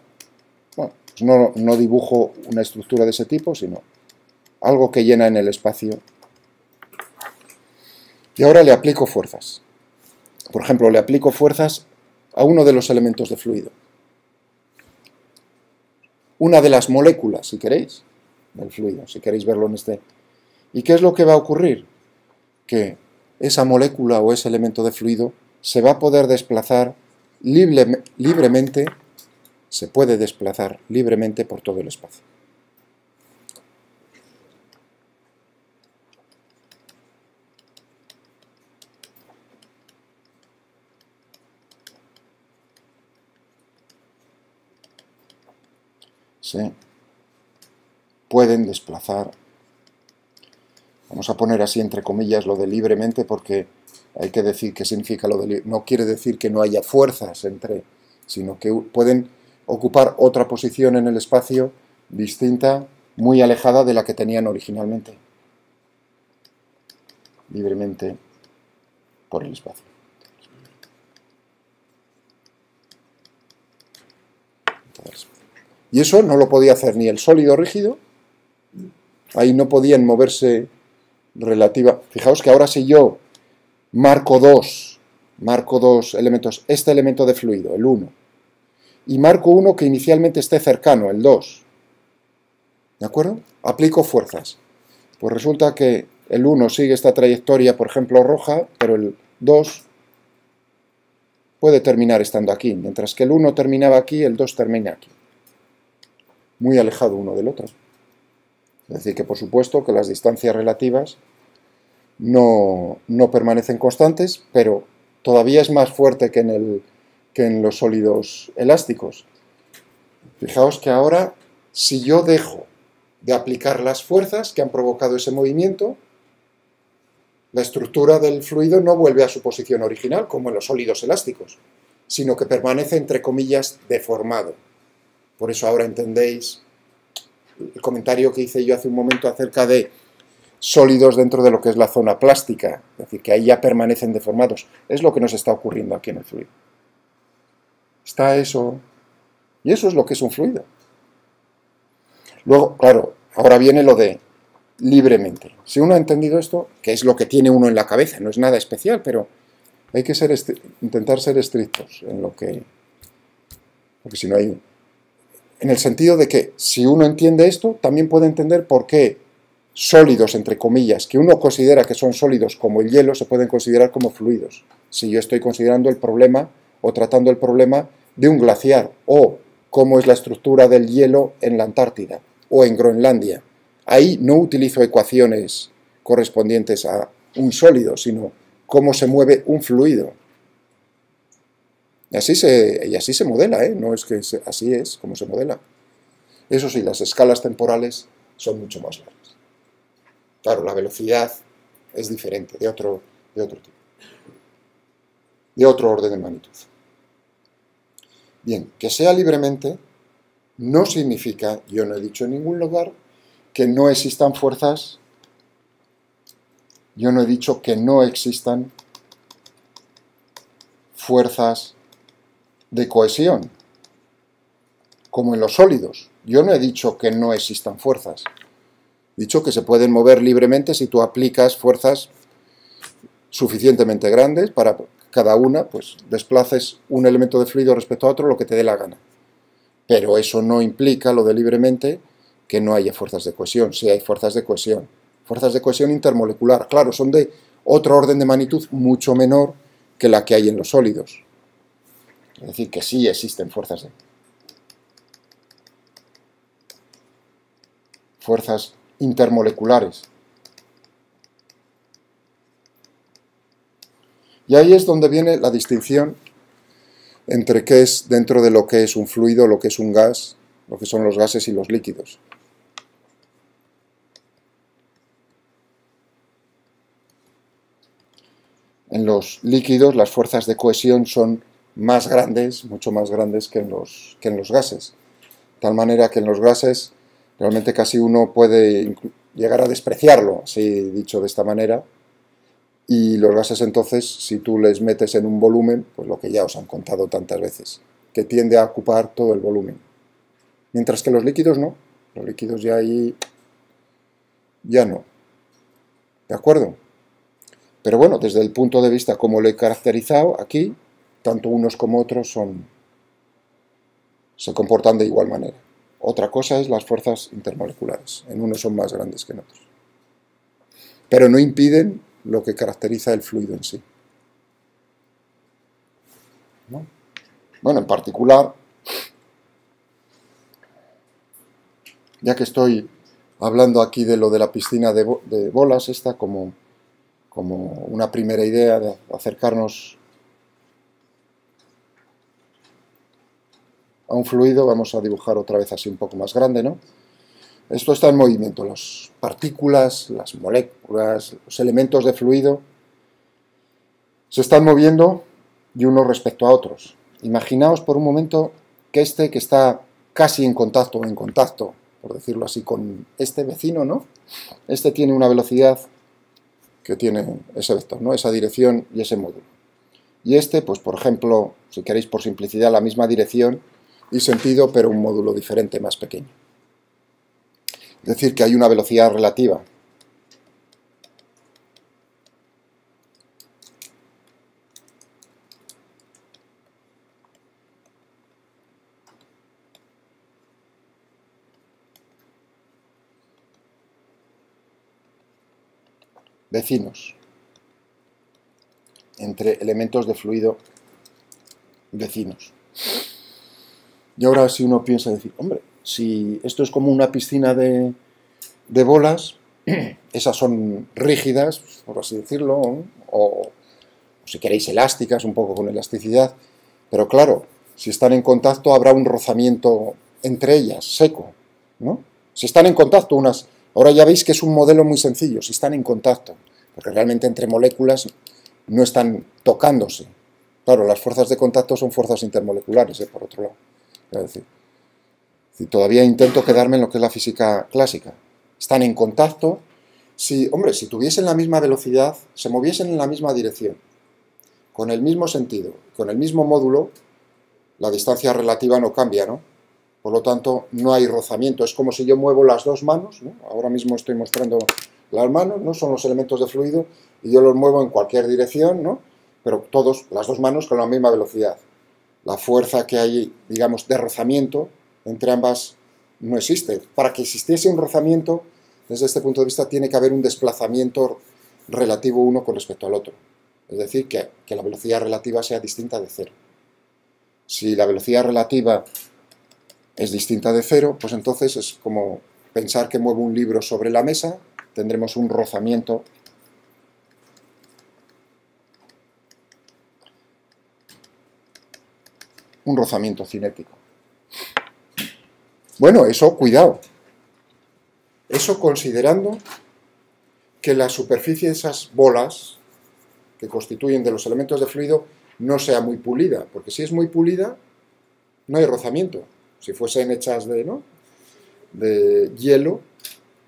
Speaker 1: bueno, pues no dibujo una estructura de ese tipo, sino algo que llena en el espacio. Y ahora le aplico fuerzas. Por ejemplo, le aplico fuerzas a uno de los elementos de fluido. Una de las moléculas, si queréis, del fluido, si queréis verlo en este. ¿Y qué es lo que va a ocurrir? Que esa molécula o ese elemento de fluido se va a poder desplazar libremente, se puede desplazar libremente por todo el espacio. Se pueden desplazar, vamos a poner así entre comillas lo de libremente, porque hay que decir qué significa lo de no quiere decir que no haya fuerzas entre, sino que pueden ocupar otra posición en el espacio distinta, muy alejada de la que tenían originalmente, libremente por el espacio. Y eso no lo podía hacer ni el sólido rígido, ahí no podían moverse relativa. Fijaos que ahora si yo marco dos elementos, este elemento de fluido, el 1, y marco uno que inicialmente esté cercano, el 2, ¿de acuerdo? Aplico fuerzas. Pues resulta que el 1 sigue esta trayectoria, por ejemplo, roja, pero el 2 puede terminar estando aquí. Mientras que el 1 terminaba aquí, el 2 termina aquí. Muy alejado uno del otro. Es decir, que por supuesto que las distancias relativas no permanecen constantes, pero todavía es más fuerte que en los sólidos elásticos. Fijaos que ahora, si yo dejo de aplicar las fuerzas que han provocado ese movimiento, la estructura del fluido no vuelve a su posición original, como en los sólidos elásticos, sino que permanece, entre comillas, deformado. Por eso ahora entendéis el comentario que hice yo hace un momento acerca de sólidos dentro de lo que es la zona plástica, es decir, que ahí ya permanecen deformados. Es lo que nos está ocurriendo aquí en el fluido. Está eso, y eso es lo que es un fluido. Luego, claro, ahora viene lo de libremente. Si uno ha entendido esto, que es lo que tiene uno en la cabeza, no es nada especial, pero hay que intentar ser estrictos en lo que... Porque si no hay... En el sentido de que si uno entiende esto, también puede entender por qué sólidos, entre comillas, que uno considera que son sólidos como el hielo, se pueden considerar como fluidos. Si yo estoy considerando el problema o tratando el problema de un glaciar, o cómo es la estructura del hielo en la Antártida o en Groenlandia. Ahí no utilizo ecuaciones correspondientes a un sólido, sino cómo se mueve un fluido. Y así se modela, ¿eh? No es que así es como se modela. Eso sí, las escalas temporales son mucho más largas. Claro, la velocidad es diferente, de otro tipo, de otro orden de magnitud. Bien, que sea libremente no significa, yo no he dicho en ningún lugar, que no existan fuerzas, yo no he dicho que no existan fuerzas de cohesión, como en los sólidos. Yo no he dicho que no existan fuerzas. He dicho que se pueden mover libremente si tú aplicas fuerzas suficientemente grandes para cada una, pues desplaces un elemento de fluido respecto a otro lo que te dé la gana. Pero eso no implica, lo de libremente, que no haya fuerzas de cohesión. Sí hay fuerzas de cohesión. Fuerzas de cohesión intermolecular. Claro, son de otro orden de magnitud mucho menor que la que hay en los sólidos. Es decir, que sí existen fuerzas intermoleculares. Y ahí es donde viene la distinción entre qué es dentro de lo que es un fluido, lo que es un gas, lo que son los gases y los líquidos. En los líquidos las fuerzas de cohesión son más grandes, mucho más grandes que en los gases. De tal manera que en los gases realmente casi uno puede llegar a despreciarlo, así dicho de esta manera. Y los gases entonces, si tú les metes en un volumen, pues lo que ya os han contado tantas veces, que tiende a ocupar todo el volumen. Mientras que los líquidos no, los líquidos ya ahí ya no. ¿De acuerdo? Pero bueno, desde el punto de vista como lo he caracterizado aquí, tanto unos como otros se comportan de igual manera. Otra cosa es las fuerzas intermoleculares. En unos son más grandes que en otros. Pero no impiden lo que caracteriza el fluido en sí. ¿No? Bueno, en particular, ya que estoy hablando aquí de lo de la piscina de bolas, esta como una primera idea de acercarnos a un fluido, vamos a dibujar otra vez así un poco más grande, ¿no? Esto está en movimiento, las partículas, las moléculas, los elementos de fluido se están moviendo de unos respecto a otros. Imaginaos por un momento que que está casi en contacto, por decirlo así, con este vecino, ¿no? Este tiene una velocidad que tiene ese vector, ¿no? Esa dirección y ese módulo. Y este, pues por ejemplo, si queréis por simplicidad, la misma dirección y sentido, pero un módulo diferente, más pequeño. Es decir, que hay una velocidad relativa. Vecinos. Entre elementos de fluido vecinos. Y ahora si uno piensa decir, hombre, si esto es como una piscina de bolas, esas son rígidas, por así decirlo, o si queréis elásticas, un poco con elasticidad, pero claro, si están en contacto habrá un rozamiento entre ellas, seco, ¿no? Si están en contacto unas... Ahora ya veis que es un modelo muy sencillo, si están en contacto, porque realmente entre moléculas no están tocándose. Claro, las fuerzas de contacto son fuerzas intermoleculares, por otro lado. Es decir, todavía intento quedarme en lo que es la física clásica. Están en contacto. Si tuviesen la misma velocidad, se moviesen en la misma dirección, con el mismo sentido, con el mismo módulo, la distancia relativa no cambia, ¿no? Por lo tanto, no hay rozamiento. Es como si yo muevo las dos manos, ¿no? Ahora mismo estoy mostrando las manos, ¿no? Son los elementos de fluido, y yo los muevo en cualquier dirección, ¿no? Pero las dos manos con la misma velocidad. La fuerza que hay, digamos, de rozamiento entre ambas no existe. Para que existiese un rozamiento, Desde este punto de vista tiene que haber un desplazamiento relativo uno con respecto al otro. Es decir, que la velocidad relativa sea distinta de cero. Si la velocidad relativa es distinta de cero, pues entonces es como pensar que muevo un libro sobre la mesa, tendremos un rozamiento cinético. Bueno, eso, cuidado. Eso considerando que la superficie de esas bolas que constituyen de los elementos de fluido no sea muy pulida, porque si es muy pulida, no hay rozamiento. Si fuesen hechas de hielo,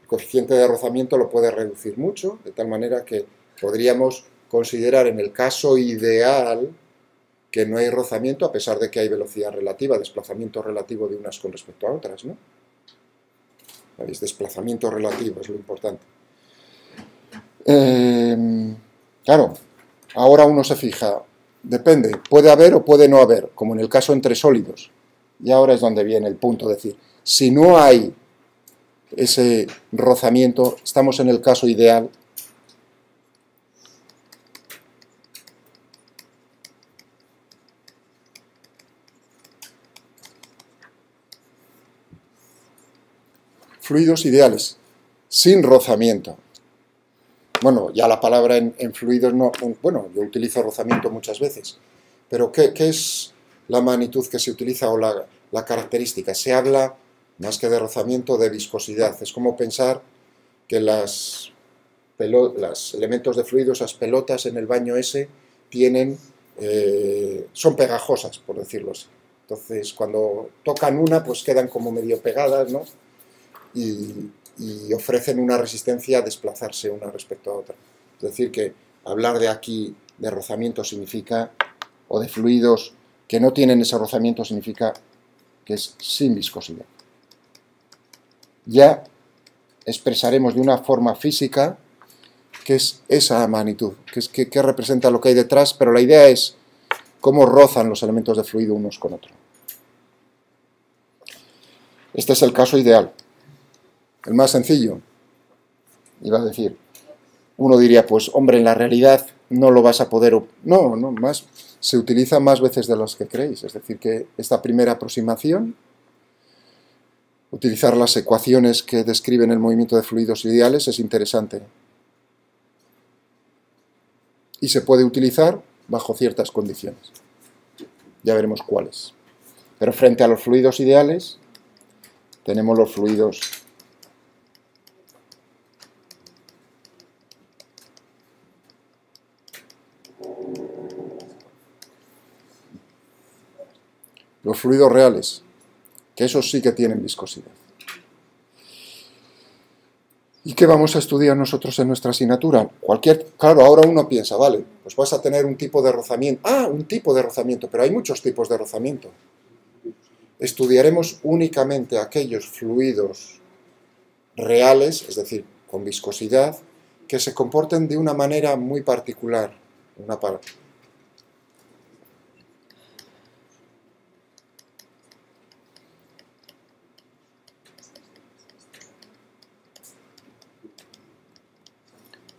Speaker 1: el coeficiente de rozamiento lo puede reducir mucho, de tal manera que podríamos considerar en el caso ideal que no hay rozamiento, a pesar de que hay velocidad relativa, desplazamiento relativo de unas con respecto a otras, ¿no? ¿Veis? Desplazamiento relativo es lo importante. Claro, ahora uno se fija, depende, puede haber o puede no haber, como en el caso entre sólidos. Y ahora es donde viene el punto, es decir, si no hay ese rozamiento, estamos en el caso ideal. Fluidos ideales, sin rozamiento. Bueno, ya la palabra en fluidos no... Bueno, yo utilizo rozamiento muchas veces, pero ¿qué es la magnitud que se utiliza o la característica? Se habla, más que de rozamiento, de viscosidad. Es como pensar que los elementos de fluido, esas pelotas en el baño ese, son pegajosas, por decirlo así. Entonces, cuando tocan una, pues quedan como medio pegadas, ¿no? Y ofrecen una resistencia a desplazarse una respecto a otra. Es decir, que hablar de aquí de rozamiento significa, o de fluidos que no tienen ese rozamiento, significa que es sin viscosidad. Ya expresaremos de una forma física qué es esa magnitud, qué representa lo que hay detrás, pero la idea es cómo rozan los elementos de fluido unos con otros. Este es el caso ideal. El más sencillo, iba a decir, uno diría, pues hombre, en la realidad no lo vas a poder... No, se utiliza más veces de las que creéis, es decir, que esta primera aproximación, utilizar las ecuaciones que describen el movimiento de fluidos ideales es interesante. Y se puede utilizar bajo ciertas condiciones. Ya veremos cuáles. Pero frente a los fluidos ideales, tenemos los fluidos reales, que esos sí que tienen viscosidad. ¿Y qué vamos a estudiar nosotros en nuestra asignatura? Claro, ahora uno piensa, vale, pues vas a tener un tipo de rozamiento. Ah, un tipo de rozamiento, pero hay muchos tipos de rozamiento. Estudiaremos únicamente aquellos fluidos reales, es decir, con viscosidad, que se comporten de una manera muy particular.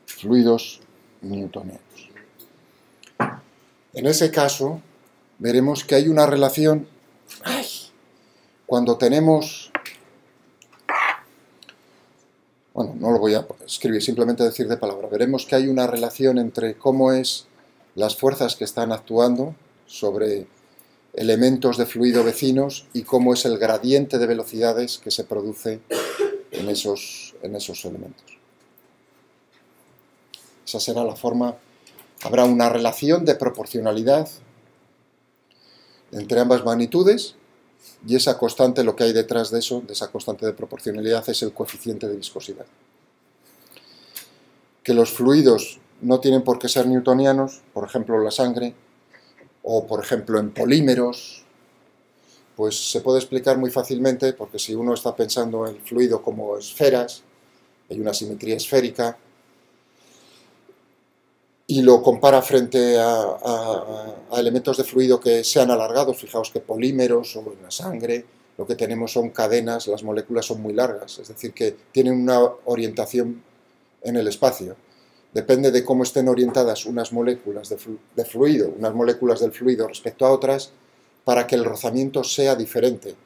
Speaker 1: Fluidos newtonianos. En ese caso, veremos que hay una relación. Cuando tenemos... Bueno, no lo voy a escribir, simplemente decir de palabra. Veremos que hay una relación entre cómo es las fuerzas que están actuando sobre elementos de fluido vecinos y cómo es el gradiente de velocidades que se produce en esos elementos. Esa será la forma. Habrá una relación de proporcionalidad entre ambas magnitudes y esa constante, lo que hay detrás de eso, de esa constante de proporcionalidad, es el coeficiente de viscosidad. Que los fluidos no tienen por qué ser newtonianos, por ejemplo la sangre, o por ejemplo en polímeros, pues se puede explicar muy fácilmente, porque si uno está pensando en el fluido como esferas, hay una simetría esférica, y lo compara frente a elementos de fluido que sean alargados, fijaos que polímeros o en la sangre lo que tenemos son cadenas, las moléculas son muy largas, es decir, que tienen una orientación en el espacio. Depende de cómo estén orientadas unas moléculas de fluido, unas moléculas del fluido respecto a otras, para que el rozamiento sea diferente.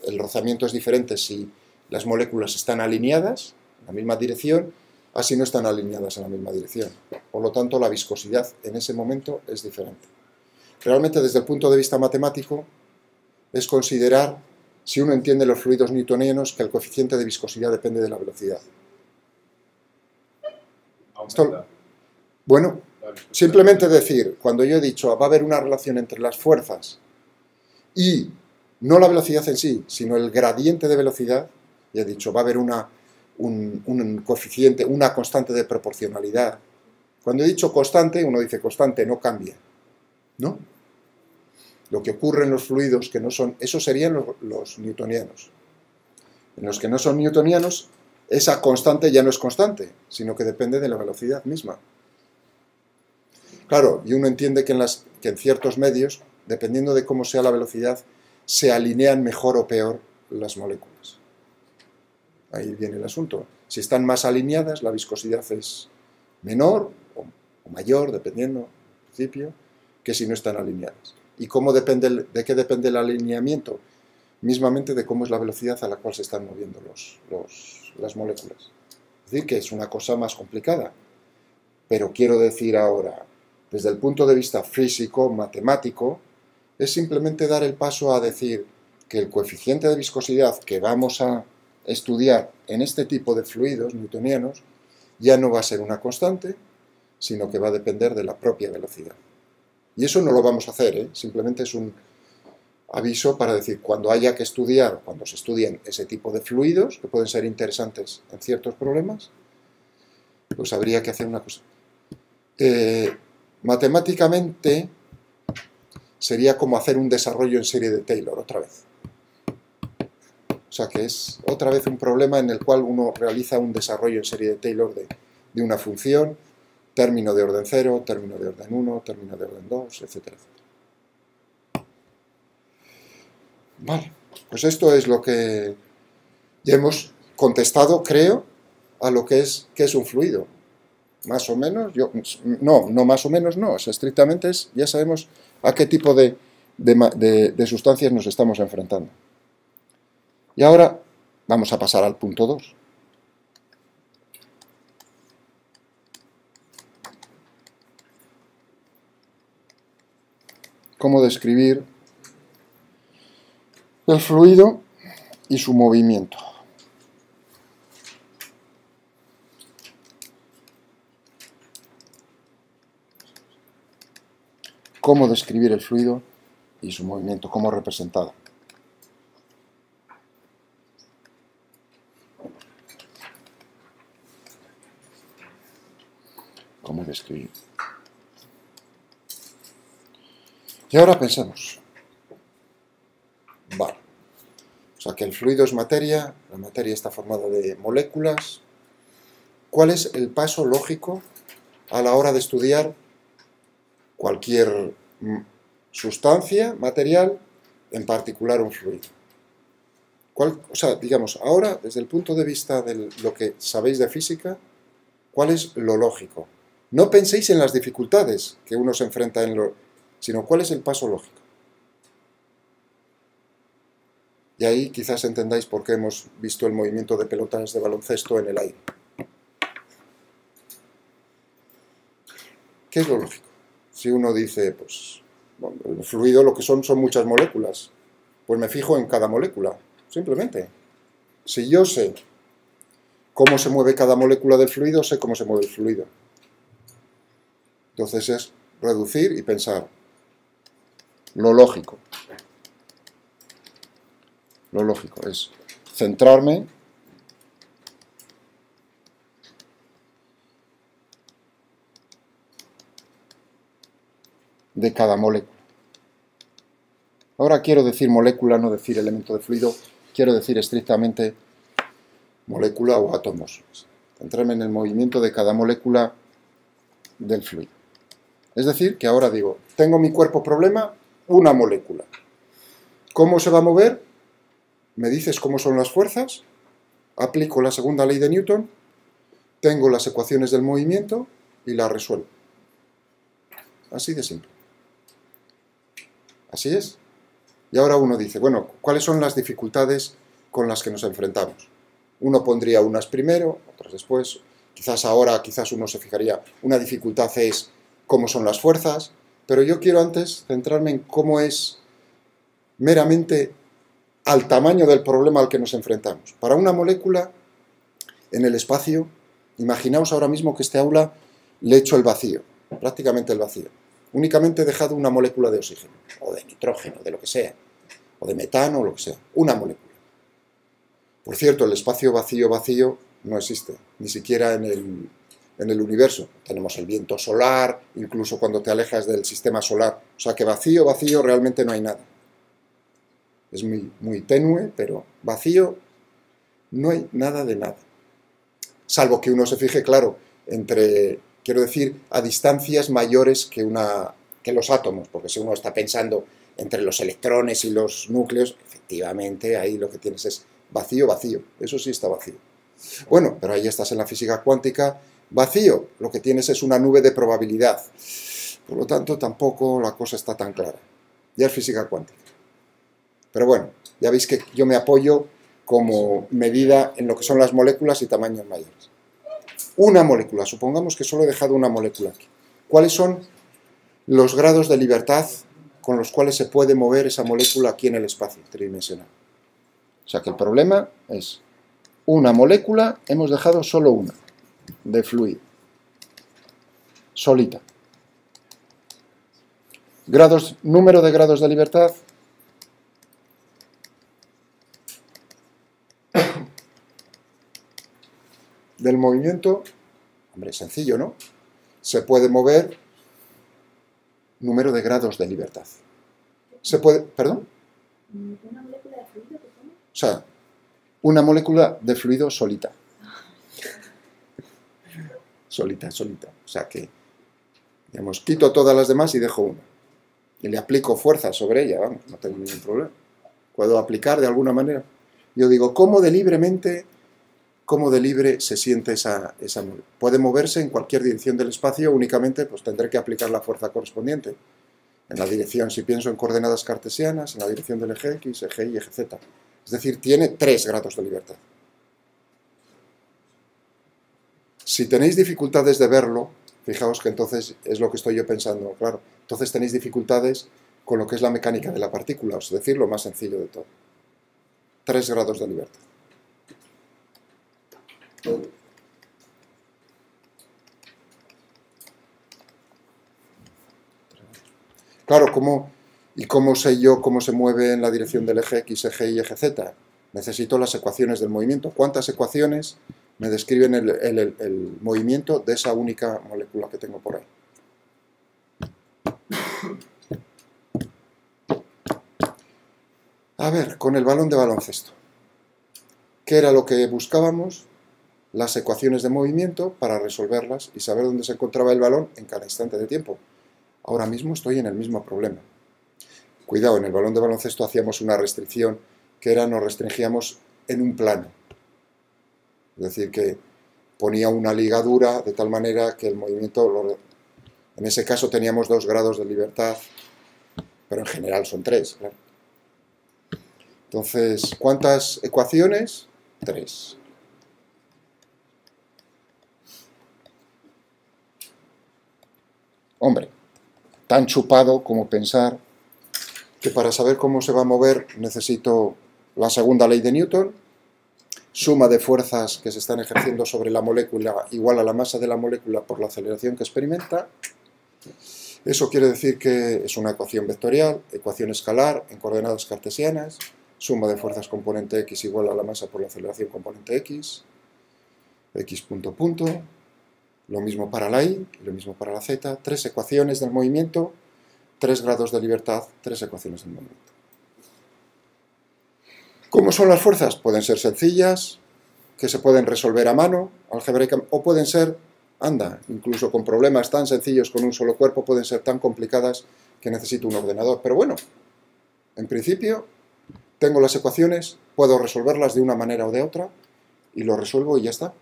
Speaker 1: El rozamiento es diferente si las moléculas están alineadas en la misma dirección, así no están alineadas en la misma dirección. Por lo tanto, la viscosidad en ese momento es diferente. Realmente, desde el punto de vista matemático, es considerar, si uno entiende los fluidos newtonianos, que el coeficiente de viscosidad depende de la velocidad. Esto, bueno, simplemente decir, cuando yo he dicho va a haber una relación entre las fuerzas y no la velocidad en sí, sino el gradiente de velocidad, y he dicho va a haber un coeficiente, una constante de proporcionalidad. Cuando he dicho constante, uno dice constante, no cambia, ¿no? Lo que ocurre en los fluidos que no son, esos serían los newtonianos. En los que no son newtonianos, esa constante ya no es constante, sino que depende de la velocidad misma. Claro, y uno entiende que en ciertos medios, dependiendo de cómo sea la velocidad, se alinean mejor o peor las moléculas. Ahí viene el asunto. Si están más alineadas, la viscosidad es menor o mayor, dependiendo, al principio, que si no están alineadas. ¿Y cómo depende, de qué depende el alineamiento? Mismamente de cómo es la velocidad a la cual se están moviendo las moléculas. Es decir, que es una cosa más complicada. Pero quiero decir ahora, desde el punto de vista físico, matemático, es simplemente dar el paso a decir que el coeficiente de viscosidad que vamos a estudiar en este tipo de fluidos newtonianos ya no va a ser una constante, sino que va a depender de la propia velocidad. Y eso no lo vamos a hacer, simplemente es un aviso para decir, cuando haya que estudiar, cuando se estudien ese tipo de fluidos, que pueden ser interesantes en ciertos problemas, pues habría que hacer una cosa. Matemáticamente sería como hacer un desarrollo en serie de Taylor, otra vez. O sea que es otra vez un problema en el cual uno realiza un desarrollo en serie de Taylor de una función, término de orden 0, término de orden 1, término de orden 2, etcétera, etcétera. Vale, pues esto es lo que ya hemos contestado, creo, a lo que es un fluido. Más o menos, no más o menos no, o sea, estrictamente ya sabemos a qué tipo de sustancias nos estamos enfrentando. Y ahora vamos a pasar al punto 2. Cómo describir el fluido y su movimiento. Cómo describir el fluido y su movimiento, cómo representado. Cómo describir. Y ahora pensemos. Vale. O sea que el fluido es materia, la materia está formada de moléculas. ¿Cuál es el paso lógico a la hora de estudiar cualquier sustancia material, en particular un fluido? O sea, digamos, ahora, desde el punto de vista de lo que sabéis de física, ¿cuál es lo lógico? No penséis en las dificultades que uno se enfrenta sino cuál es el paso lógico. Y ahí quizás entendáis por qué hemos visto el movimiento de pelotas de baloncesto en el aire. ¿Qué es lo lógico? Si uno dice, pues, bueno, el fluido lo que son muchas moléculas, pues me fijo en cada molécula, simplemente. Si yo sé cómo se mueve cada molécula del fluido, sé cómo se mueve el fluido. Entonces es reducir y pensar. Lo lógico. Lo lógico es centrarme de cada molécula. Ahora quiero decir molécula, no decir elemento de fluido, quiero decir estrictamente molécula o átomos. Centrarme en el movimiento de cada molécula del fluido. Es decir, que ahora digo, tengo mi cuerpo problema, una molécula. ¿Cómo se va a mover? me dices cómo son las fuerzas, aplico la segunda ley de Newton, tengo las ecuaciones del movimiento y las resuelvo. Así de simple. Así es. Y ahora uno dice, bueno, ¿cuáles son las dificultades con las que nos enfrentamos? Uno pondría unas primero, otras después. Quizás ahora, quizás uno se fijaría, una dificultad es cómo son las fuerzas, pero yo quiero antes centrarme en cómo es meramente al tamaño del problema al que nos enfrentamos. Para una molécula en el espacio, imaginaos ahora mismo que este aula le echo el vacío, prácticamente el vacío. Únicamente he dejado una molécula de oxígeno, o de nitrógeno, de lo que sea, o de metano, o lo que sea, una molécula. Por cierto, el espacio vacío no existe, ni siquiera en el universo. Tenemos el viento solar, incluso cuando te alejas del sistema solar. O sea que vacío realmente no hay nada. Es muy tenue, pero vacío no hay nada de nada. Salvo que uno se fije, claro, quiero decir, a distancias mayores que los átomos, porque si uno está pensando entre los electrones y los núcleos, efectivamente ahí lo que tienes es vacío, eso sí está vacío. Bueno, pero ahí estás en la física cuántica, vacío, lo que tienes es una nube de probabilidad, por lo tanto tampoco la cosa está tan clara, ya es física cuántica. Pero bueno, ya veis que yo me apoyo como medida en lo que son las moléculas y tamaños mayores. Una molécula, supongamos que solo he dejado una molécula aquí. ¿Cuáles son los grados de libertad con los cuales se puede mover esa molécula aquí en el espacio tridimensional? O sea que el problema es una molécula, hemos dejado solo una, de fluido, solita. Número de grados de libertad. Del movimiento, hombre, sencillo, ¿no? Se puede mover número de grados de libertad. Se puede, ¿perdón?
Speaker 3: ¿Una molécula de fluido que pone?
Speaker 1: O sea, una molécula de fluido solita. Solita. O sea que, digamos, quito todas las demás y dejo una. Y le aplico fuerza sobre ella, vamos, no tengo ningún problema. Puedo aplicar de alguna manera. Yo digo, ¿cómo de libre se siente esa molécula? Puede moverse en cualquier dirección del espacio, únicamente pues tendré que aplicar la fuerza correspondiente. En la dirección, si pienso en coordenadas cartesianas, en la dirección del eje X, eje Y, eje Z. Es decir, tiene 3 grados de libertad. Si tenéis dificultades de verlo, fijaos que entonces es lo que estoy yo pensando, claro. Entonces tenéis dificultades con lo que es la mecánica de la partícula, es decir, lo más sencillo de todo. 3 grados de libertad. Claro, ¿cómo sé yo cómo se mueve en la dirección del eje X, eje Y, eje Z? Necesito las ecuaciones del movimiento. ¿Cuántas ecuaciones me describen el movimiento de esa única molécula que tengo por ahí? A ver, con el balón de baloncesto. ¿Qué era lo que buscábamos? Las ecuaciones de movimiento para resolverlas y saber dónde se encontraba el balón en cada instante de tiempo. Ahora mismo estoy en el mismo problema. Cuidado, en el balón de baloncesto hacíamos una restricción que era nos restringíamos en un plano. Es decir, que ponía una ligadura de tal manera que el movimiento, en ese caso teníamos 2 grados de libertad, pero en general son 3, claro. Entonces, ¿cuántas ecuaciones? 3. Hombre, tan chupado como pensar que para saber cómo se va a mover necesito la segunda ley de Newton, suma de fuerzas que se están ejerciendo sobre la molécula igual a la masa de la molécula por la aceleración que experimenta. Eso quiere decir que es una ecuación vectorial, ecuación escalar en coordenadas cartesianas, suma de fuerzas componente X igual a la masa por la aceleración componente X, X punto punto. Lo mismo para la Y y lo mismo para la Z. 3 ecuaciones del movimiento, 3 grados de libertad, 3 ecuaciones del movimiento. ¿Cómo son las fuerzas? Pueden ser sencillas, que se pueden resolver a mano, algebraicamente, o pueden ser, incluso con problemas tan sencillos con un solo cuerpo, pueden ser tan complicadas que necesito un ordenador. Pero bueno, en principio, tengo las ecuaciones, puedo resolverlas de una manera o de otra, y lo resuelvo y ya está.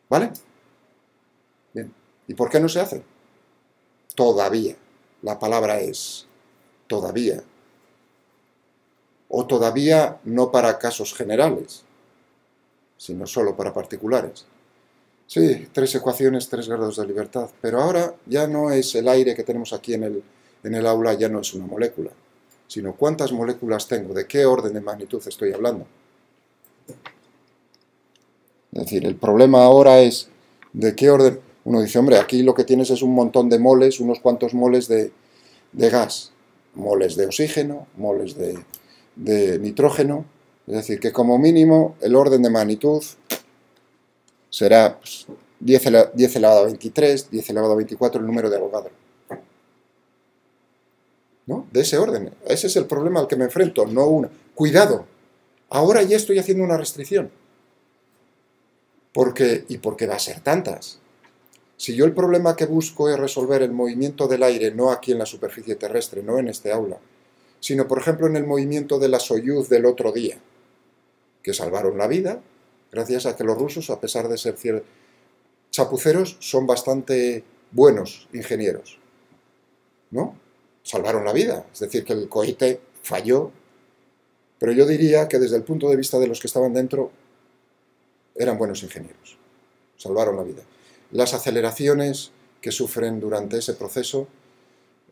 Speaker 1: ¿Vale? Bien. ¿Y por qué no se hace? Todavía. La palabra es todavía. O todavía no para casos generales, sino solo para particulares. Sí, 3 ecuaciones, 3 grados de libertad, pero ahora ya no es el aire que tenemos aquí en el aula, ya no es una molécula, sino cuántas moléculas tengo, de qué orden de magnitud estoy hablando. Es decir, el problema ahora es de qué orden. Uno dice, hombre, aquí lo que tienes es un montón de moles, unos cuantos moles de gas, moles de oxígeno, moles de nitrógeno, es decir, que como mínimo el orden de magnitud será pues, 10 elevado a 23, 10 elevado a 24 el número de Avogadro. ¿No? De ese orden. Ese es el problema al que me enfrento, no una. Cuidado, ahora ya estoy haciendo una restricción. ¿Y por qué va a ser tantas? Si yo el problema que busco es resolver el movimiento del aire, no aquí en la superficie terrestre, no en este aula, sino, por ejemplo, en el movimiento de la Soyuz del otro día, que salvaron la vida, gracias a que los rusos, a pesar de ser chapuceros, son bastante buenos ingenieros, ¿no? Salvaron la vida, es decir, que el cohete falló, pero yo diría que desde el punto de vista de los que estaban dentro, eran buenos ingenieros, salvaron la vida. Las aceleraciones que sufren durante ese proceso,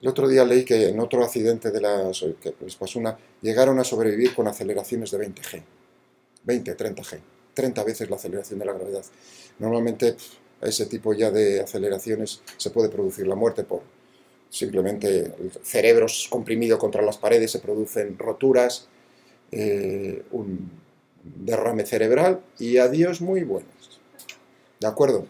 Speaker 1: el otro día leí que en otro accidente que les pasó llegaron a sobrevivir con aceleraciones de 20G, 20, 30G, 30 veces la aceleración de la gravedad. Normalmente a ese tipo ya de aceleraciones se puede producir la muerte por simplemente el cerebro comprimido contra las paredes, se producen roturas, un derrame cerebral y adiós muy buenas. ¿De acuerdo?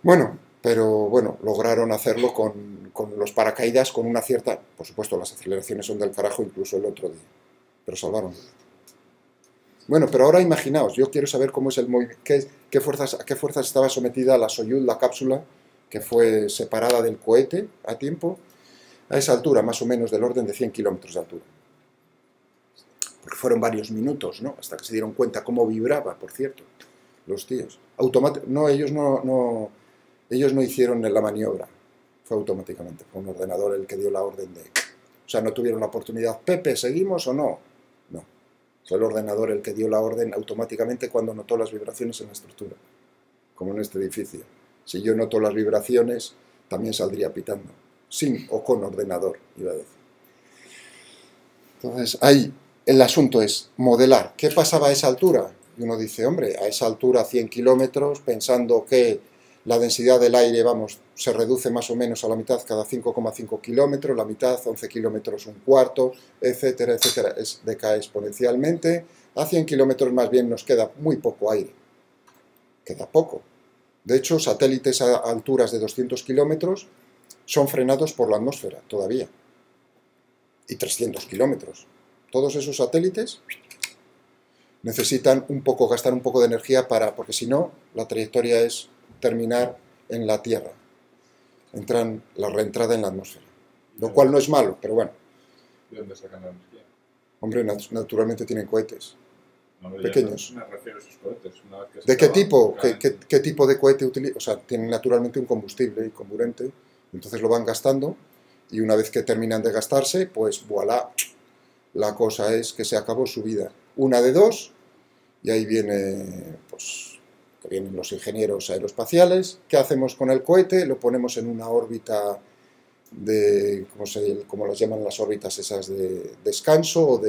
Speaker 1: Bueno, pero bueno, lograron hacerlo con los paracaídas con una cierta... Por supuesto, las aceleraciones son del carajo incluso el otro día, pero salvaron. Bueno, pero ahora imaginaos, yo quiero saber cómo es el movimiento, a qué fuerzas estaba sometida la Soyuz, la cápsula, que fue separada del cohete a tiempo, a esa altura, más o menos del orden de 100 kilómetros de altura. Porque fueron varios minutos, ¿no? Hasta que se dieron cuenta cómo vibraba, por cierto, los tíos. Ellos no hicieron la maniobra, fue automáticamente, fue un ordenador el que dio la orden de... O sea, no tuvieron la oportunidad, Pepe, ¿seguimos o no? No, fue el ordenador el que dio la orden automáticamente cuando notó las vibraciones en la estructura, como en este edificio. Si yo noto las vibraciones, también saldría pitando, sin o con ordenador, iba a decir. Entonces, ahí el asunto es modelar. ¿Qué pasaba a esa altura? Y uno dice, hombre, a esa altura, 100 kilómetros, pensando que la densidad del aire, se reduce más o menos a la mitad cada 5,5 kilómetros, la mitad, 11 kilómetros, un cuarto, etcétera, etcétera, decae exponencialmente. A 100 kilómetros más bien nos queda muy poco aire. Queda poco. De hecho, satélites a alturas de 200 kilómetros son frenados por la atmósfera todavía. Y 300 kilómetros. Todos esos satélites necesitan gastar un poco de energía porque si no, la trayectoria es terminar en la Tierra. La reentrada en la atmósfera. Lo cual no es malo, pero bueno.
Speaker 2: ¿De dónde sacan la energía?
Speaker 1: Hombre, naturalmente tienen cohetes.
Speaker 2: No,
Speaker 1: pequeños.
Speaker 2: Me refiero a esos cohetes. Una vez que
Speaker 1: ¿De qué tipo?
Speaker 2: Caen...
Speaker 1: ¿Qué tipo de cohete utilizan? O sea, tienen naturalmente un combustible y comburente, entonces lo van gastando, y una vez que terminan de gastarse, pues voilà, la cosa es que se acabó su vida. Una de dos, y ahí viene, que vienen los ingenieros aeroespaciales. ¿Qué hacemos con el cohete? Lo ponemos en una órbita como las llaman las órbitas esas de descanso,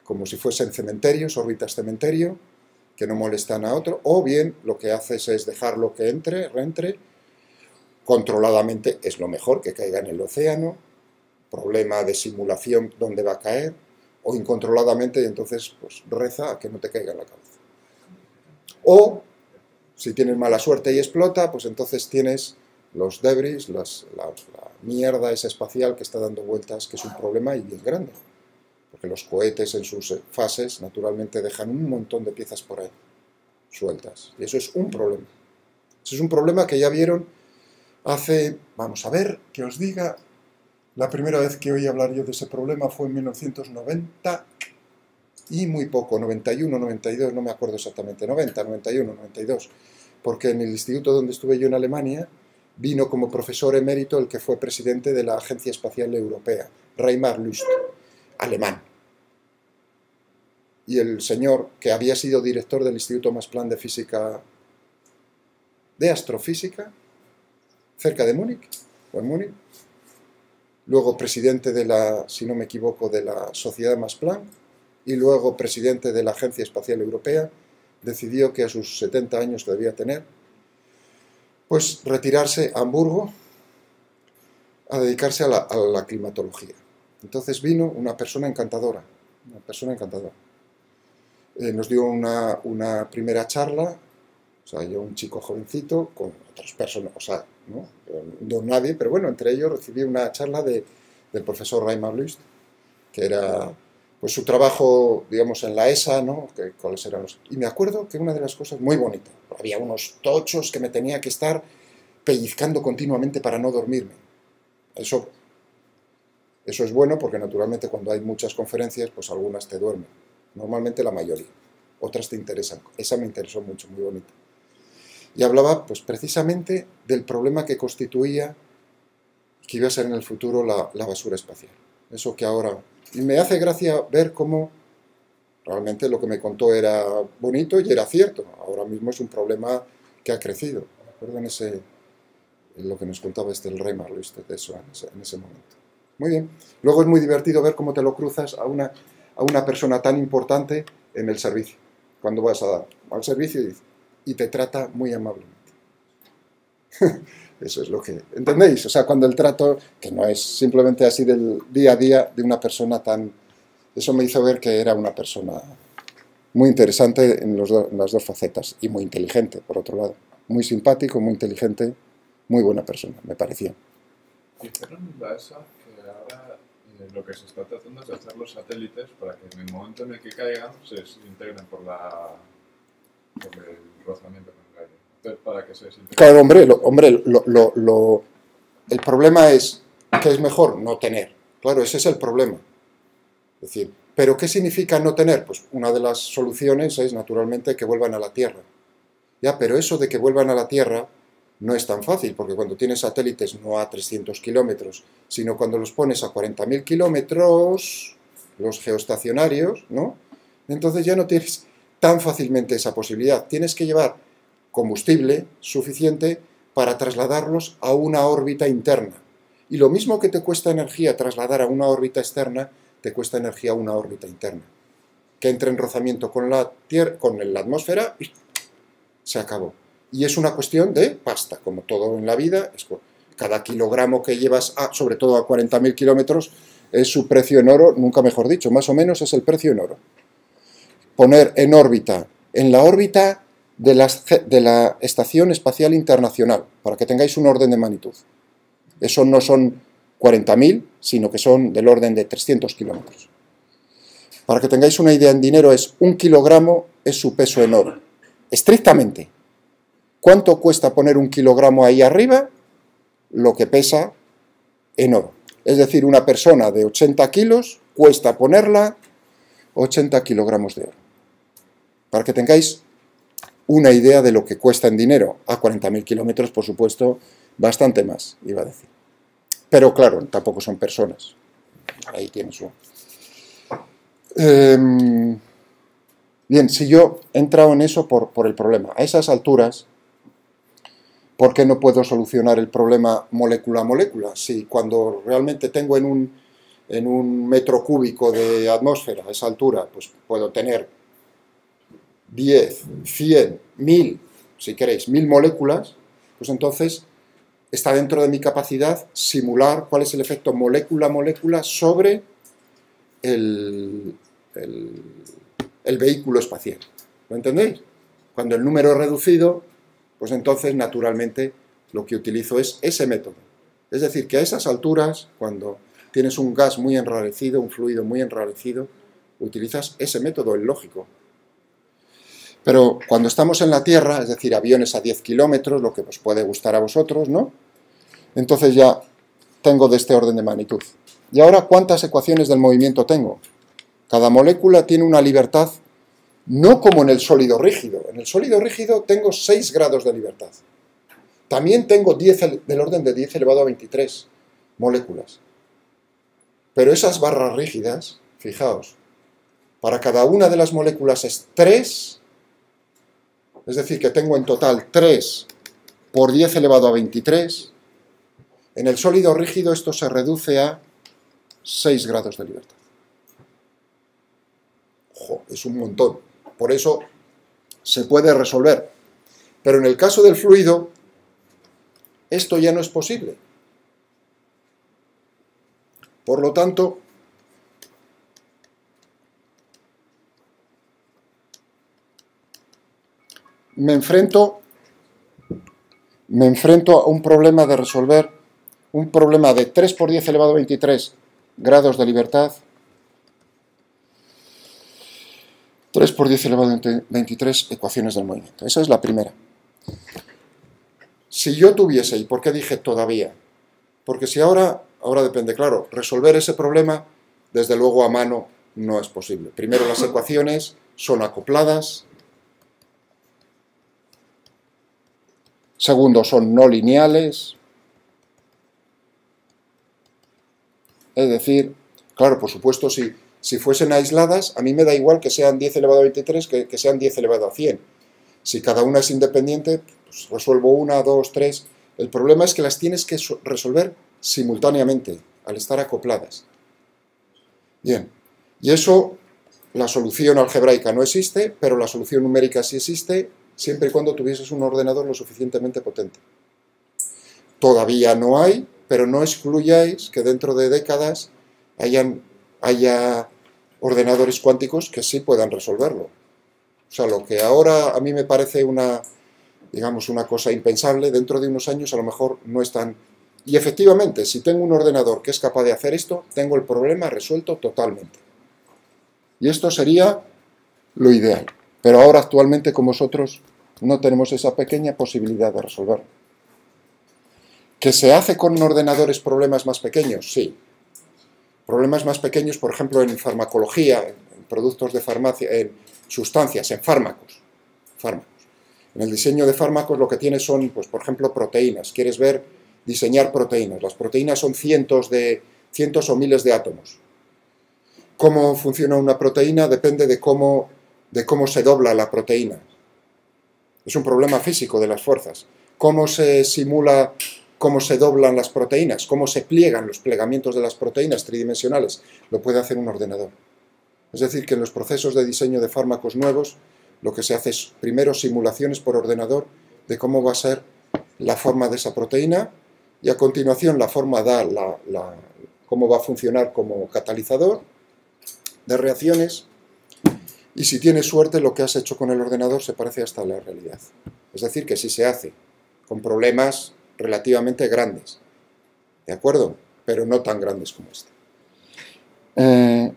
Speaker 1: como si fuesen cementerios, órbitas cementerio, que no molestan a otro, o bien lo que haces es dejarlo que reentre, controladamente es lo mejor, que caiga en el océano, problema de simulación dónde va a caer, o incontroladamente, y entonces pues reza a que no te caiga en la cabeza. O, si tienes mala suerte y explota, pues entonces tienes los debris, la mierda esa espacial que está dando vueltas, que es un problema y bien grande. Porque los cohetes en sus fases naturalmente dejan un montón de piezas por ahí, sueltas. Y eso es un problema. Eso es un problema que ya vieron vamos a ver, que os diga, la primera vez que oí hablar yo de ese problema fue en 1990, y muy poco, 91, 92, no me acuerdo exactamente, 90, 91, 92, porque en el instituto donde estuve yo en Alemania vino como profesor emérito el que fue presidente de la Agencia Espacial Europea, Raimar Lust, alemán. Y el señor, que había sido director del Instituto Max Planck de Física, de Astrofísica, cerca de Múnich, o en Múnich, luego presidente de la, si no me equivoco, de la Sociedad Max Planck, y luego presidente de la Agencia Espacial Europea, decidió que a sus 70 años que debía tener, pues retirarse a Hamburgo a dedicarse a la climatología. Entonces vino una persona encantadora, nos dio una primera charla, o sea, yo un chico jovencito, con otras personas, o sea, no nadie, pero bueno, entre ellos recibí una charla del profesor Raimar Lust, que era pues su trabajo, digamos, en la ESA, ¿no? ¿Cuáles eran los? Y me acuerdo que una de las cosas muy bonitas, había unos tochos que me tenía que estar pellizcando continuamente para no dormirme. Eso es bueno porque naturalmente cuando hay muchas conferencias, pues algunas te duermen. Normalmente la mayoría. Otras te interesan. Esa me interesó mucho, muy bonita. Y hablaba pues precisamente del problema que constituía, que iba a ser en el futuro la basura espacial. Eso que ahora... Y me hace gracia ver cómo realmente lo que me contó era bonito y era cierto. Ahora mismo es un problema que ha crecido. Recuerden lo que nos contaba el Raimar Lust de eso en ese momento. Muy bien. Luego es muy divertido ver cómo te lo cruzas a una persona tan importante en el servicio. Cuando vas al servicio y te trata muy amablemente. Eso es lo que... ¿Entendéis? O sea, cuando el trato, que no es simplemente así del día a día de una persona tan... Eso me hizo ver que era una persona muy interesante en las dos facetas y muy inteligente, por otro lado. Muy simpático, muy inteligente, muy buena persona, me pareció.
Speaker 2: Dijeron la ESA que ahora lo que se está tratando es de hacer los satélites para que en el momento en el que caigan se integren por el rozamiento con el aire. Entonces, para que se desintegren.
Speaker 1: Claro, el problema es que es mejor no tener. Claro, ese es el problema. Es decir, ¿pero qué significa no tener? Pues una de las soluciones es, naturalmente, que vuelvan a la Tierra. Ya, pero eso de que vuelvan a la Tierra no es tan fácil, porque cuando tienes satélites no a 300 kilómetros, sino cuando los pones a 40.000 kilómetros, los geoestacionarios, ¿no? Entonces ya no tienes tan fácilmente esa posibilidad. Tienes que llevar combustible suficiente para trasladarlos a una órbita interna. Y lo mismo que te cuesta energía trasladar a una órbita externa, te cuesta energía a una órbita interna. Que entre en rozamiento con la atmósfera y se acabó. Y es una cuestión de pasta, como todo en la vida. Cada kilogramo que llevas, sobre todo a 40.000 kilómetros, es su precio en oro, nunca mejor dicho, más o menos es el precio en oro. Poner en órbita, en la órbita de la Estación Espacial Internacional, para que tengáis un orden de magnitud. Eso no son 40.000, sino que son del orden de 300 kilómetros. Para que tengáis una idea en dinero, es 1 kilogramo es su peso en oro. Estrictamente. ¿Cuánto cuesta poner 1 kilogramo ahí arriba? Lo que pesa en oro. Es decir, una persona de 80 kilos cuesta ponerla 80 kilogramos de oro. Para que tengáis una idea de lo que cuesta en dinero. A 40.000 kilómetros, por supuesto, bastante más, iba a decir. Pero claro, tampoco son personas. Ahí tienes uno. Bien, si yo he entrado en eso por el problema. A esas alturas, ¿por qué no puedo solucionar el problema molécula a molécula? Si cuando realmente tengo en un metro cúbico de atmósfera, a esa altura, pues puedo tener 10, 100, 1000, si queréis, 1000 moléculas, pues entonces está dentro de mi capacidad simular cuál es el efecto molécula a molécula sobre el vehículo espacial. ¿Lo entendéis? Cuando el número es reducido, pues entonces naturalmente lo que utilizo es ese método. Es decir, que a esas alturas, cuando tienes un gas muy enrarecido, un fluido muy enrarecido, utilizas ese método, el lógico. Pero cuando estamos en la Tierra, es decir, aviones a 10 kilómetros, lo que os puede gustar a vosotros, ¿no? Entonces ya tengo de este orden de magnitud. Y ahora, ¿cuántas ecuaciones del movimiento tengo? Cada molécula tiene una libertad, no como en el sólido rígido. En el sólido rígido tengo 6 grados de libertad. También tengo del orden de 10 elevado a 23 moléculas. Pero esas barras rígidas, fijaos, para cada una de las moléculas es 3, es decir, que tengo en total 3 por 10 elevado a 23. En el sólido rígido esto se reduce a 6 grados de libertad. Ojo, es un montón. Por eso se puede resolver. Pero en el caso del fluido, esto ya no es posible. Por lo tanto, me enfrento a un problema de resolver, un problema de 3 por 10 elevado a 23 grados de libertad, 3 por 10 elevado a 23 ecuaciones del movimiento. Esa es la primera. Si yo tuviese, ¿y por qué dije todavía? Porque si ahora depende, claro, resolver ese problema, desde luego a mano no es posible. Primero, las ecuaciones son acopladas. Segundo, son no lineales. Es decir, claro, por supuesto, si fuesen aisladas, a mí me da igual que sean 10 elevado a 23 que sean 10 elevado a 100. Si cada una es independiente, pues resuelvo una, dos, tres. El problema es que las tienes que resolver simultáneamente, al estar acopladas. Bien, y eso, la solución algebraica no existe, pero la solución numérica sí existe, siempre y cuando tuvieses un ordenador lo suficientemente potente. Todavía no hay, pero no excluyáis que dentro de décadas haya ordenadores cuánticos que sí puedan resolverlo. O sea, lo que ahora a mí me parece una cosa impensable, dentro de unos años a lo mejor no es tan... Y efectivamente, si tengo un ordenador que es capaz de hacer esto, tengo el problema resuelto totalmente. Y esto sería lo ideal. Pero ahora actualmente con vosotros no tenemos esa pequeña posibilidad de resolverlo. ¿Que se hace con ordenadores problemas más pequeños? Sí. Problemas más pequeños, por ejemplo, en farmacología, en productos de farmacia, en sustancias, en fármacos. En el diseño de fármacos lo que tienes son, pues, por ejemplo, proteínas. Quieres diseñar proteínas. Las proteínas son cientos o miles de átomos. ¿Cómo funciona una proteína? Depende de cómo se dobla la proteína. Es un problema físico de las fuerzas. ¿Cómo se simula cómo se doblan las proteínas? ¿Cómo se pliegan los plegamientos de las proteínas tridimensionales? Lo puede hacer un ordenador. Es decir, que en los procesos de diseño de fármacos nuevos, lo que se hace es primero simulaciones por ordenador de cómo va a ser la forma de esa proteína y a continuación la forma da cómo va a funcionar como catalizador de reacciones y si tienes suerte lo que has hecho con el ordenador se parece hasta a la realidad. Es decir, que sí se hace con problemas relativamente grandes, ¿de acuerdo? Pero no tan grandes como este.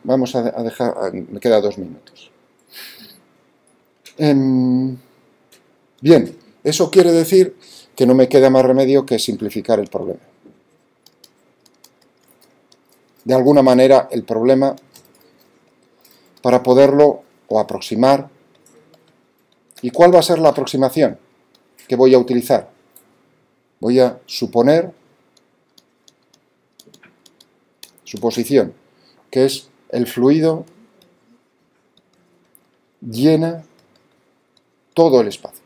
Speaker 1: Vamos a dejar, me queda 2 minutos. Bien, eso quiere decir que no me queda más remedio que simplificar el problema. De alguna manera, el problema, para poderlo o aproximar. ¿Y cuál va a ser la aproximación que voy a utilizar? Voy a suponer, suposición, que es el fluido llena todo el espacio.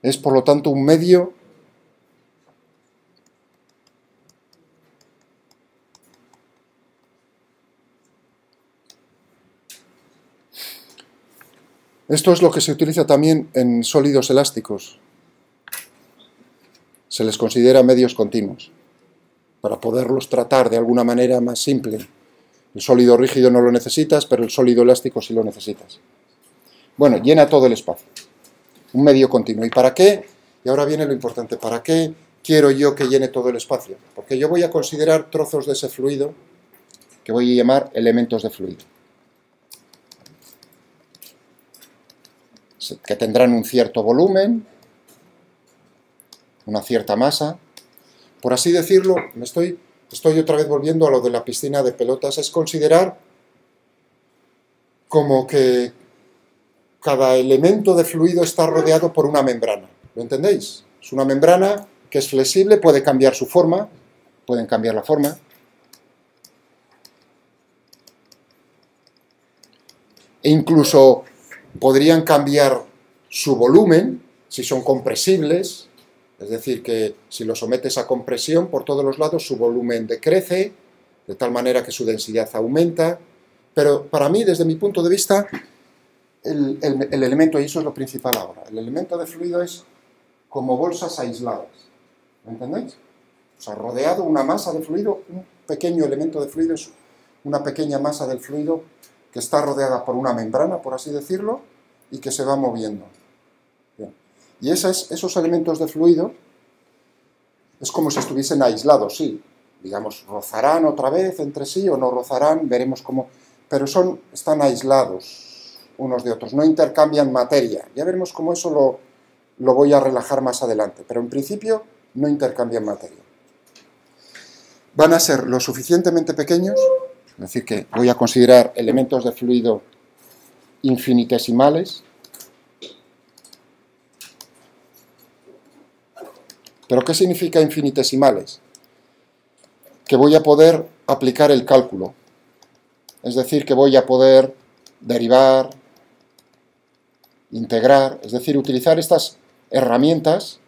Speaker 1: Es, por lo tanto, un medio Esto es lo que se utiliza también en sólidos elásticos. Se les considera medios continuos, para poderlos tratar de alguna manera más simple. El sólido rígido no lo necesitas, pero el sólido elástico sí lo necesitas. Bueno, llena todo el espacio. Un medio continuo. ¿Y para qué? Y ahora viene lo importante. ¿Para qué quiero yo que llene todo el espacio? Porque yo voy a considerar trozos de ese fluido que voy a llamar elementos de fluido, que tendrán un cierto volumen, una cierta masa. Por así decirlo, me estoy estoy otra vez volviendo a lo de la piscina de pelotas, es considerar como que cada elemento de fluido está rodeado por una membrana. ¿Lo entendéis? Es una membrana que es flexible, puede cambiar su forma, pueden cambiar la forma. E incluso podrían cambiar su volumen si son compresibles, es decir, que si lo sometes a compresión por todos los lados, su volumen decrece, de tal manera que su densidad aumenta. Pero para mí, desde mi punto de vista, el elemento, y eso es lo principal ahora, el elemento de fluido es como bolsas aisladas, ¿me entendéis? O sea, rodeado una masa de fluido, un pequeño elemento de fluido es una pequeña masa del fluido que está rodeada por una membrana, por así decirlo, y que se va moviendo. Bien. Y esos elementos de fluido es como si estuviesen aislados, sí. Digamos, rozarán otra vez entre sí o no rozarán, veremos cómo... Pero están aislados unos de otros, no intercambian materia. Ya veremos cómo eso lo voy a relajar más adelante, pero en principio no intercambian materia. Van a ser lo suficientemente pequeños, es decir, que voy a considerar elementos de fluido infinitesimales. ¿Pero qué significa infinitesimales? Que voy a poder aplicar el cálculo. Es decir, que voy a poder derivar, integrar, es decir, utilizar estas herramientas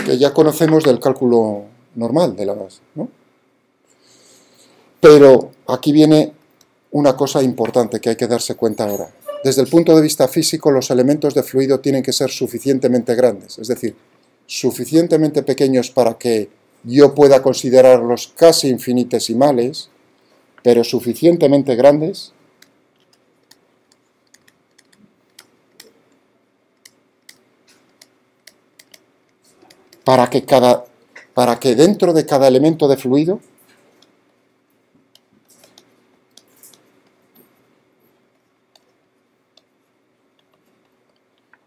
Speaker 1: que ya conocemos del cálculo normal, ¿no? Pero aquí viene una cosa importante que hay que darse cuenta ahora. Desde el punto de vista físico, los elementos de fluido tienen que ser suficientemente grandes, es decir, suficientemente pequeños para que yo pueda considerarlos casi infinitesimales, pero suficientemente grandes para que dentro de cada elemento de fluido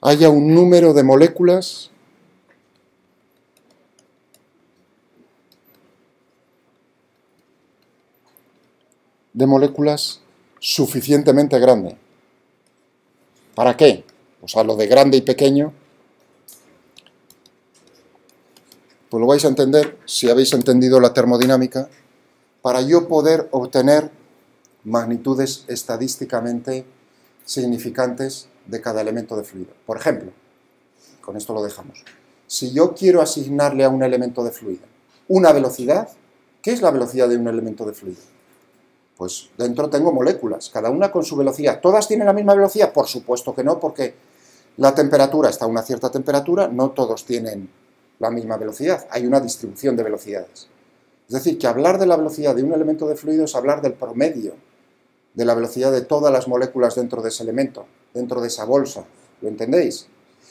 Speaker 1: haya un número de moléculas suficientemente grande. ¿Para qué? O sea, lo de grande y pequeño, pues lo vais a entender si habéis entendido la termodinámica, para yo poder obtener magnitudes estadísticamente significantes de cada elemento de fluido. Por ejemplo, con esto lo dejamos. Si yo quiero asignarle a un elemento de fluido una velocidad, ¿qué es la velocidad de un elemento de fluido? Pues dentro tengo moléculas, cada una con su velocidad. ¿Todas tienen la misma velocidad? Por supuesto que no, porque la temperatura está a una cierta temperatura, no todos tienen la misma velocidad, hay una distribución de velocidades. Es decir, que hablar de la velocidad de un elemento de fluido es hablar del promedio de la velocidad de todas las moléculas dentro de ese elemento, dentro de esa bolsa, ¿lo entendéis?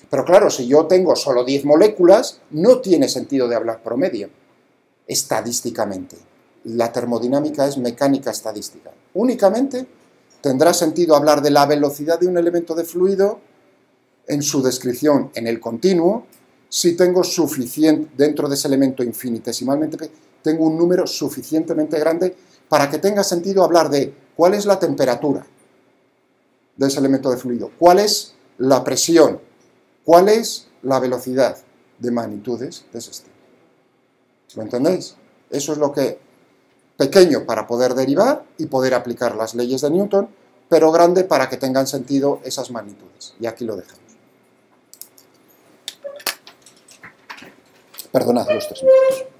Speaker 1: Pero claro, si yo tengo solo 10 moléculas, no tiene sentido de hablar promedio, estadísticamente. La termodinámica es mecánica estadística. Únicamente tendrá sentido hablar de la velocidad de un elemento de fluido en su descripción en el continuo, si tengo suficiente, dentro de ese elemento infinitesimalmente, tengo un número suficientemente grande para que tenga sentido hablar de cuál es la temperatura de ese elemento de fluido, cuál es la presión, cuál es la velocidad de magnitudes de ese estilo. ¿Lo entendéis? Eso es lo que... pequeño para poder derivar y poder aplicar las leyes de Newton, pero grande para que tengan sentido esas magnitudes. Y aquí lo dejamos. Perdonad los 3 minutos.